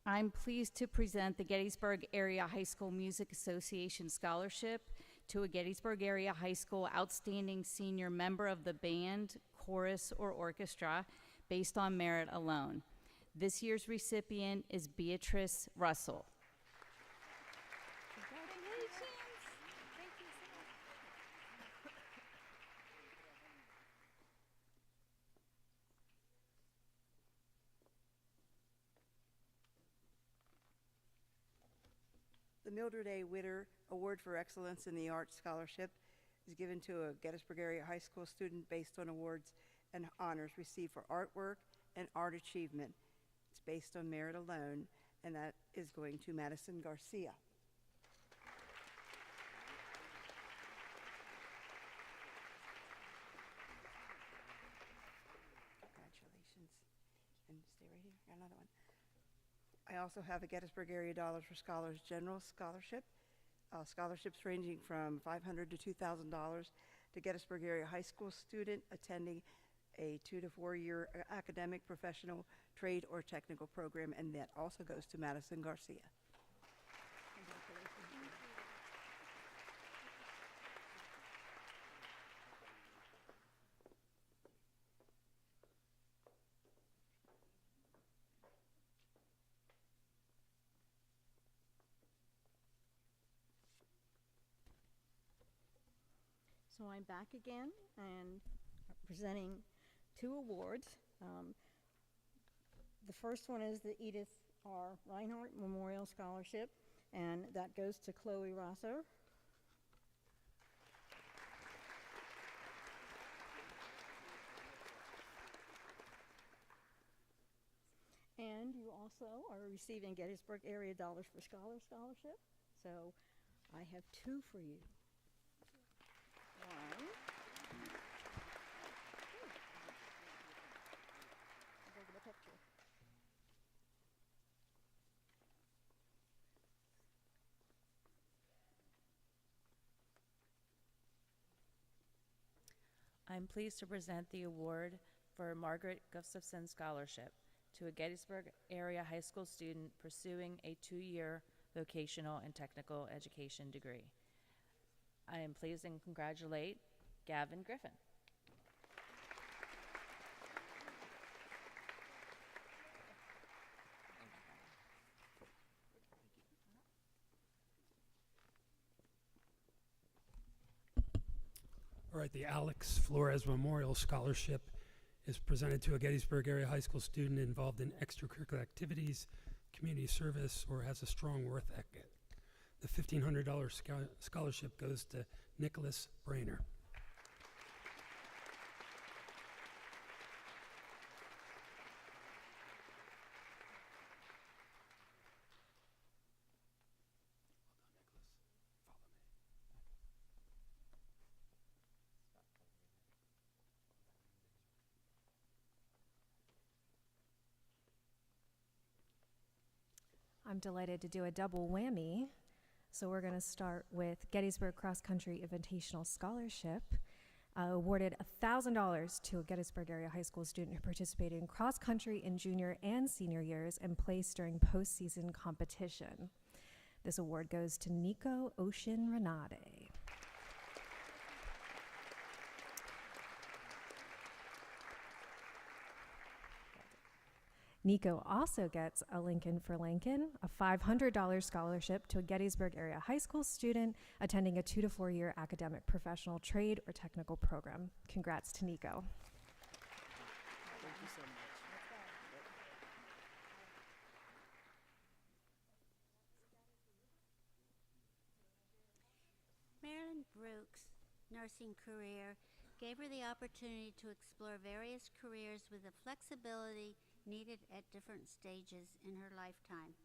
I'm pleased to present the Gettysburg Area High School Music Association Scholarship to a Gettysburg Area High School outstanding senior member of the band, chorus, or orchestra based on merit alone. This year's recipient is Beatrice Russell. The Mildred A. Witter Award for Excellence in the Arts Scholarship is given to a Gettysburg Area High School student based on awards and honors received for artwork and art achievement. It's based on merit alone, and that is going to Madison Garcia. Congratulations. And stay right here. Got another one. I also have a Gettysburg Area Dollars for Scholars General Scholarship. Scholarships ranging from $500 to $2,000 to Gettysburg Area High School student attending a 2 to 4 year academic, professional, trade, or technical program, and that also goes to Madison Garcia. So I'm back again and presenting 2 awards. The first one is the Edith R. Reinhardt Memorial Scholarship, and that goes to Chloe Rosser. And you also are receiving Gettysburg Area Dollars for Scholars Scholarship. So I have 2 for you. One. Go to the picture. I'm pleased to present the award for Margaret Gustafson Scholarship to a Gettysburg Area High School student pursuing a 2-year vocational and technical education degree. I am pleased and congratulate Gavin Griffin. All right, the Alex Flores Memorial Scholarship is presented to a Gettysburg Area High School student involved in extracurricular activities, community service, or has a strong work ethic. The $1,500 scholarship goes to Nicholas Brainer. I'm delighted to do a double whammy. So we're going to start with Gettysburg Cross Country Invitational Scholarship, awarded $1,000 to a Gettysburg area high school student who participated in cross country in junior and senior years and placed during postseason competition. This award goes to Nico Ocean Renate. Nico also gets a Lincoln for Lincoln, a $500 scholarship to a Gettysburg area high school student attending a 2 to 4 year academic, professional, trade, or technical program. Congrats to Nico. Thank you so much. Marilyn Brooks' nursing career gave her the opportunity to explore various careers with the flexibility needed at different stages in her lifetime.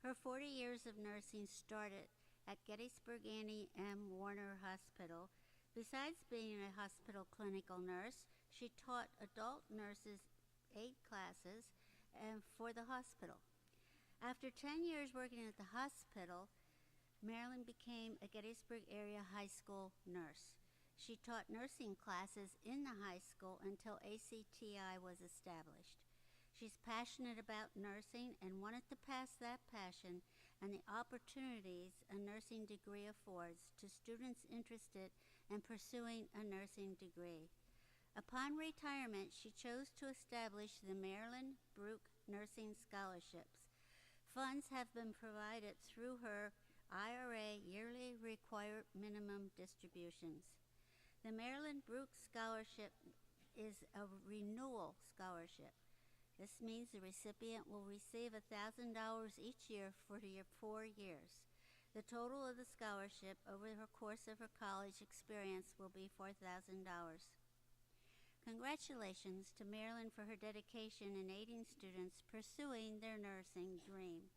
Her 40 years of nursing started at Gettysburg Annie M. Warner Hospital. Besides being a hospital clinical nurse, she taught adult nurses 8 classes for the hospital. After 10 years working at the hospital, Marilyn became a Gettysburg area high school nurse. She taught nursing classes in the high school until ACTI was established. She's passionate about nursing and wanted to pass that passion and the opportunities a nursing degree affords to students interested in pursuing a nursing degree. Upon retirement, she chose to establish the Marilyn Brooks Nursing Scholarships. Funds have been provided through her IRA yearly required minimum distributions. The Marilyn Brooks Scholarship is a renewal scholarship. This means the recipient will receive $1,000 each year for 4 years. The total of the scholarship over the course of her college experience will be $4,000. Congratulations to Marilyn for her dedication in aiding students pursuing their nursing dream.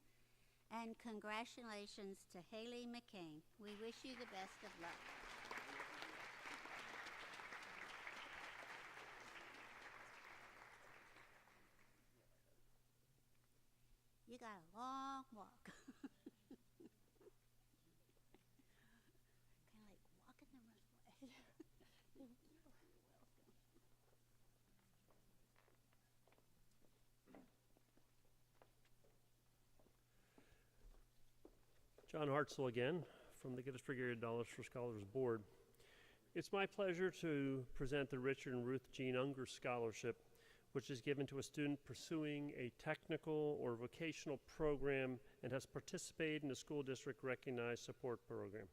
And congratulations to Haley McCain. We wish you the best of luck. You got a long walk. Kind of like walking the runway. Thank you. John Hartzell again from the Gettysburg Area Dollars for Scholars Board. It's my pleasure to present the Richard and Ruth Jean Unger Scholarship, which is given to a student pursuing a technical or vocational program and has participated in a school district recognized support program.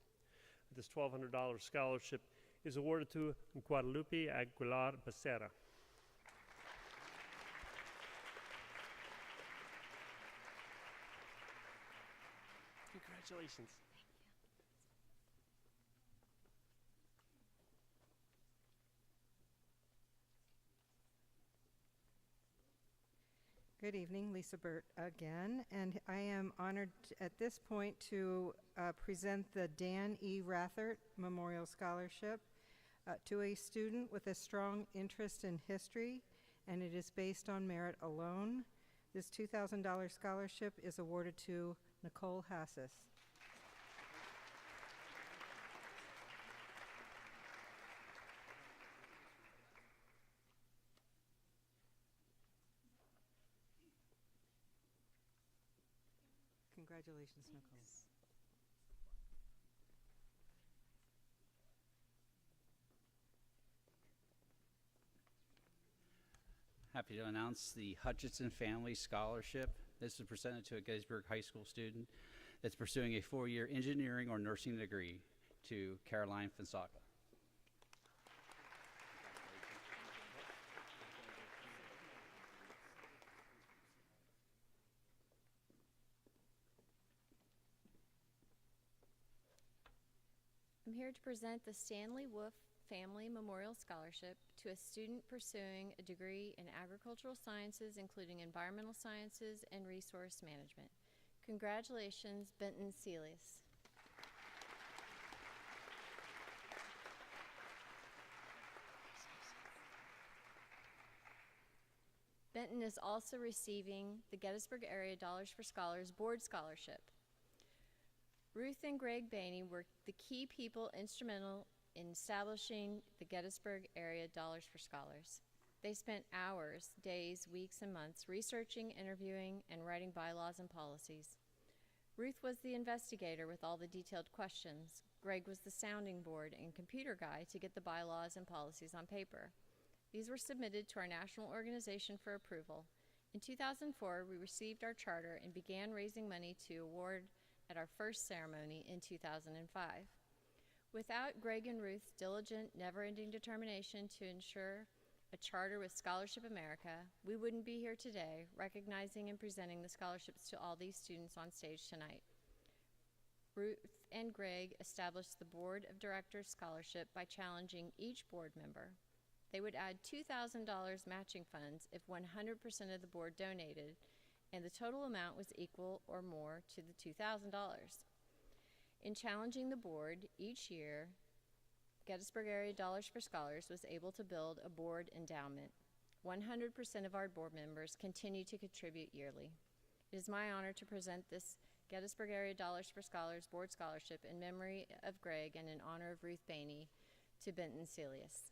This $1,200 scholarship is awarded to Guadalupe Aguilar Becerra. Congratulations. Good evening, Lisa Burt again, and I am honored at this point to present the Dan E. Rathert Memorial Scholarship to a student with a strong interest in history, and it is based on merit alone. This $2,000 scholarship is awarded to Nicole Hassis. Congratulations, Nicole. Happy to announce the Hutchinson Family Scholarship. This is presented to a Gettysburg High School student that's pursuing a 4-year engineering or nursing degree, to Caroline Fonsaca. I'm here to present the Stanley Wolf Family Memorial Scholarship to a student pursuing a degree in agricultural sciences, including environmental sciences and resource management. Congratulations, Benton Celius. Benton is also receiving the Gettysburg Area Dollars for Scholars Board Scholarship. Ruth and Greg Bainey were the key people instrumental in establishing the Gettysburg Area Dollars for Scholars. They spent hours, days, weeks, and months researching, interviewing, and writing bylaws and policies. Ruth was the investigator with all the detailed questions. Greg was the sounding board and computer guy to get the bylaws and policies on paper. These were submitted to our national organization for approval. In 2004, we received our charter and began raising money to award at our first ceremony in 2005. Without Greg and Ruth's diligent, never-ending determination to ensure a charter with Scholarship America, we wouldn't be here today recognizing and presenting the scholarships to all these students on stage tonight. Ruth and Greg established the Board of Directors Scholarship by challenging each board member. They would add $2,000 matching funds if 100% of the board donated, and the total amount was equal or more to the $2,000. In challenging the board each year, Gettysburg Area Dollars for Scholars was able to build a board endowment. 100% of our board members continue to contribute yearly. It is my honor to present this Gettysburg Area Dollars for Scholars Board Scholarship in memory of Greg and in honor of Ruth Bainey to Benton Celius.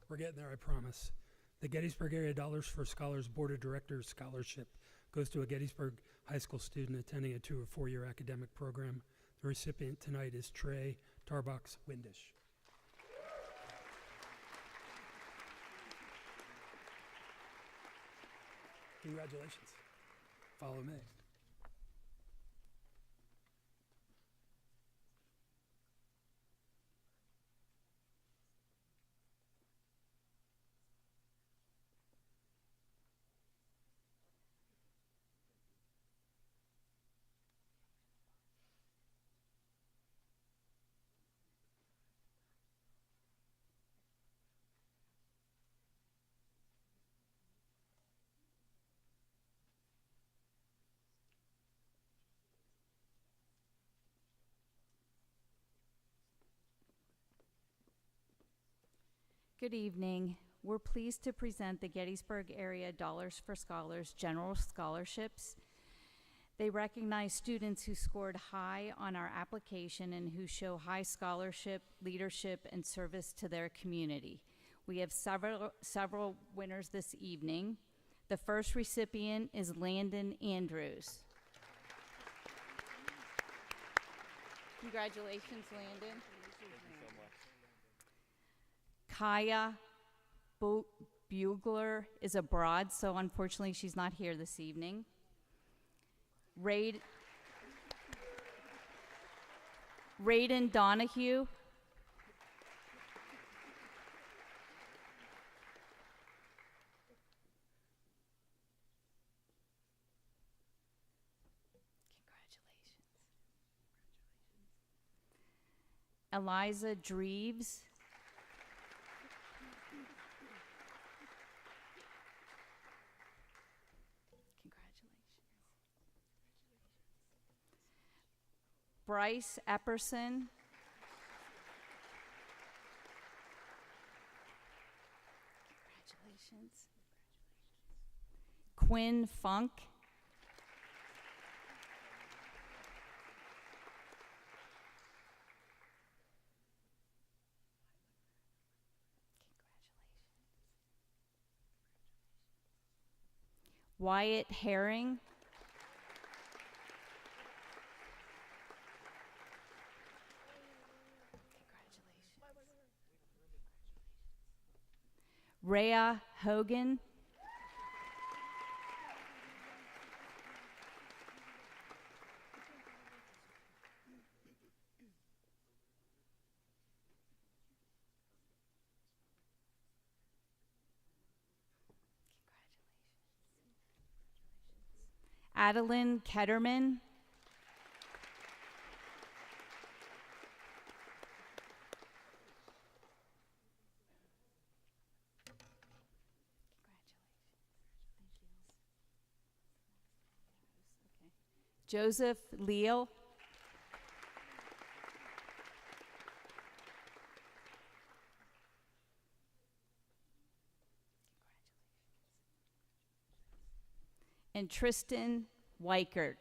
We're getting there, I promise. The Gettysburg Area Dollars for Scholars Board of Directors Scholarship goes to a Gettysburg High School student attending a 2 or 4-year academic program. The recipient tonight is Trey Tarbox Windish. Congratulations. Follow me. Good evening. We're pleased to present the Gettysburg Area Dollars for Scholars General Scholarships. They recognize students who scored high on our application and who show high scholarship, leadership, and service to their community. We have several winners this evening. The first recipient is Landon Andrews. Congratulations, Landon. Kaya Bugler is abroad, so unfortunately she's not here this evening. Raiden Donahue. Congratulations. Eliza Dreves. Bryce Epperson. Congratulations. Quinn Funk. Wyatt Herring. Rhea Hogan. Adeline Ketterman. Joseph Leal. And Tristan Weichert.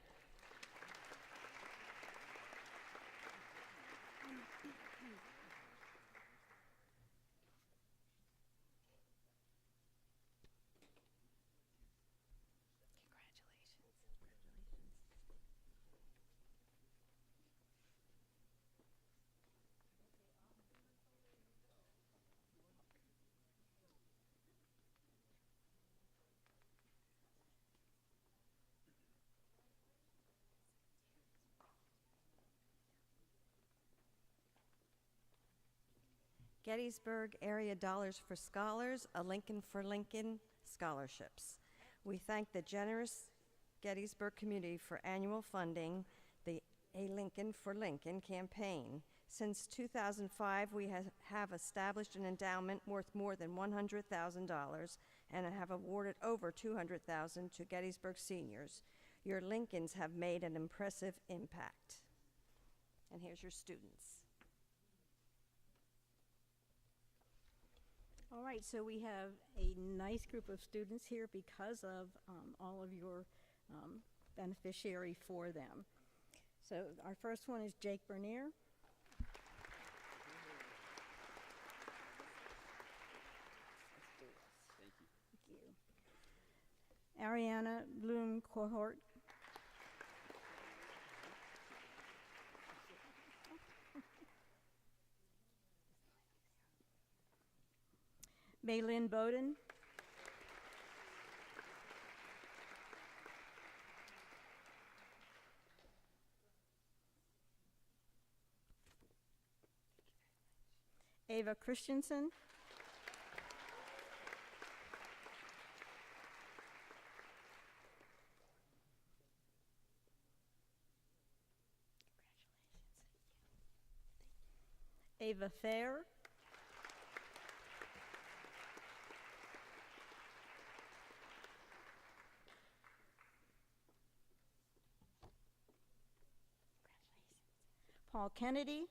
Gettysburg Area Dollars for Scholars, a Lincoln for Lincoln scholarships. We thank the generous Gettysburg community for annual funding the A Lincoln for Lincoln campaign. Since 2005, we have established an endowment worth more than $100,000 and have awarded over $200,000 to Gettysburg seniors. Your Lincolns have made an impressive impact. And here's your students. All right, so we have a nice group of students here because of all of your beneficiary for them. So our first one is Jake Bernier. Thank you. Ariana Bloom Cohort. Maylin Bowden. Ava Christensen. Ava Fair. Paul Kennedy.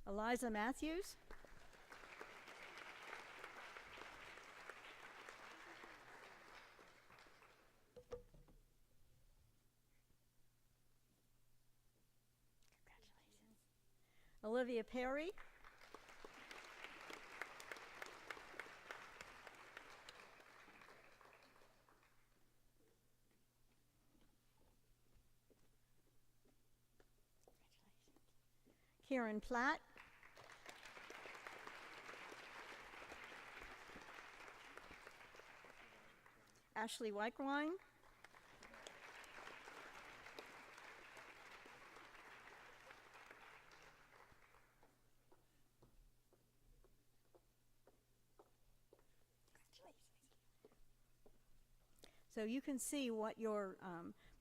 Eliza Matthews. Olivia Perry. Karen Platt. Ashley Weichwein. So you can see what your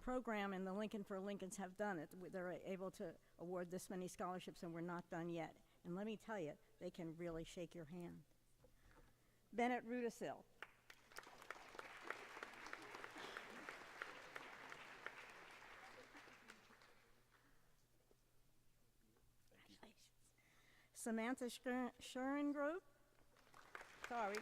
program and the Lincoln for Lincolns have done. They're able to award this many scholarships, and we're not done yet. And let me tell you, they can really shake your hand. Bennett Rudisil. Samantha Schurengrove. Sorry.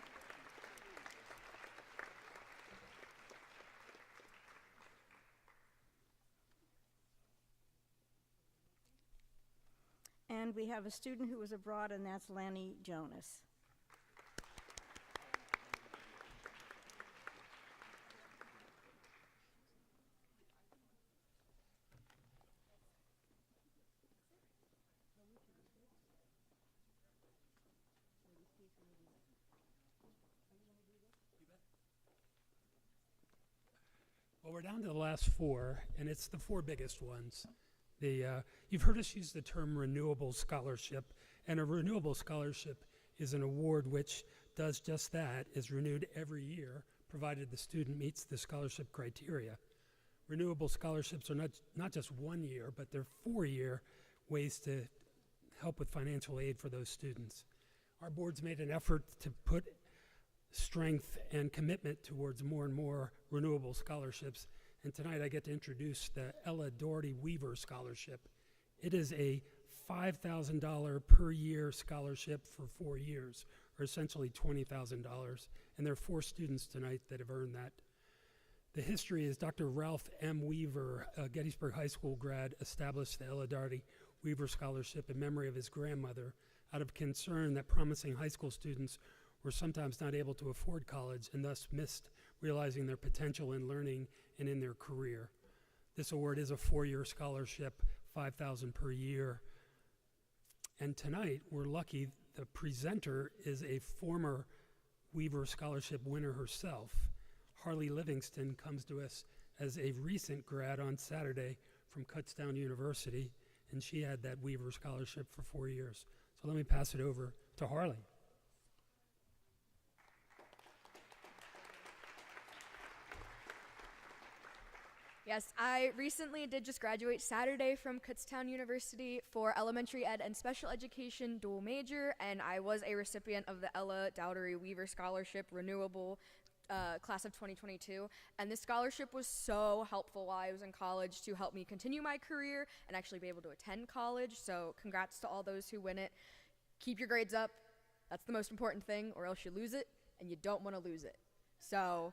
And we have a student who was abroad, and that's Lanny Jonas. Well, we're down to the last four, and it's the four biggest ones. You've heard us use the term renewable scholarship, and a renewable scholarship is an award which does just that, is renewed every year, provided the student meets the scholarship criteria. Renewable scholarships are not just 1 year, but they're 4-year ways to help with financial aid for those students. Our board's made an effort to put strength and commitment towards more and more renewable scholarships, and tonight I get to introduce the Ella Doherty Weaver Scholarship. It is a $5,000 per year scholarship for 4 years, or essentially $20,000, and there are 4 students tonight that have earned that. The history is Dr. Ralph M. Weaver, a Gettysburg High School grad, established the Ella Doherty Weaver Scholarship in memory of his grandmother out of concern that promising high school students were sometimes not able to afford college and thus missed realizing their potential in learning and in their career. This award is a 4-year scholarship, $5,000 per year. And tonight, we're lucky the presenter is a former Weaver Scholarship winner herself. Harley Livingston comes to us as a recent grad on Saturday from Kutztown University, and she had that Weaver Scholarship for 4 years. So let me pass it over to Harley. Yes, I recently did just graduate Saturday from Kutztown University for elementary ed and special education dual major, and I was a recipient of the Ella Doherty Weaver Scholarship Renewable class of 2022, and this scholarship was so helpful while I was in college to help me continue my career and actually be able to attend college, so congrats to all those who win it. Keep your grades up, that's the most important thing, or else you lose it, and you don't want to lose it. So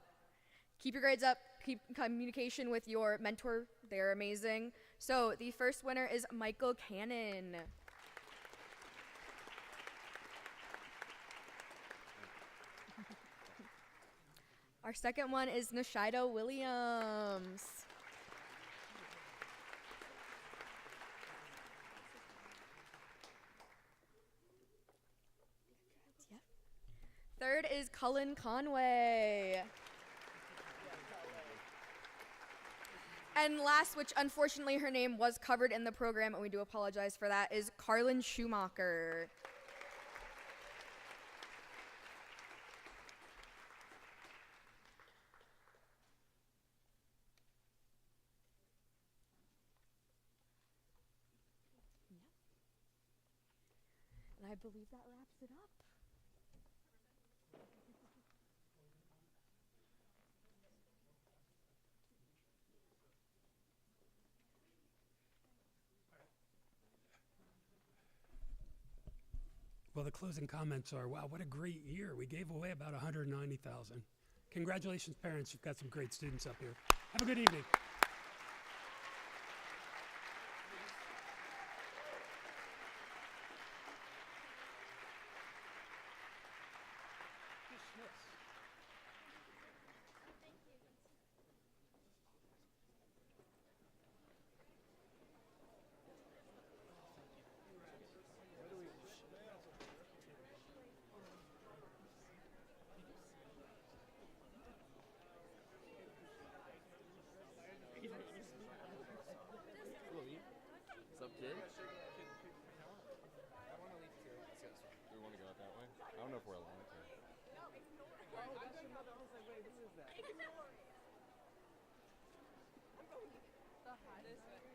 keep your grades up, keep communication with your mentor, they're amazing. So the first winner is Michael Cannon. Our second one is Nishida Williams. Third is Cullen Conway. And last, which unfortunately her name was covered in the program, and we do apologize for that, is Carlin Schumacher. And I believe that wraps it up. Well, the closing comments are, wow, what a great year. We gave away about $190,000. Congratulations, parents. You've got some great students up here. Have a good evening. What's up, kid? We want to go out that way? I don't know if we're allowed to. The hottest.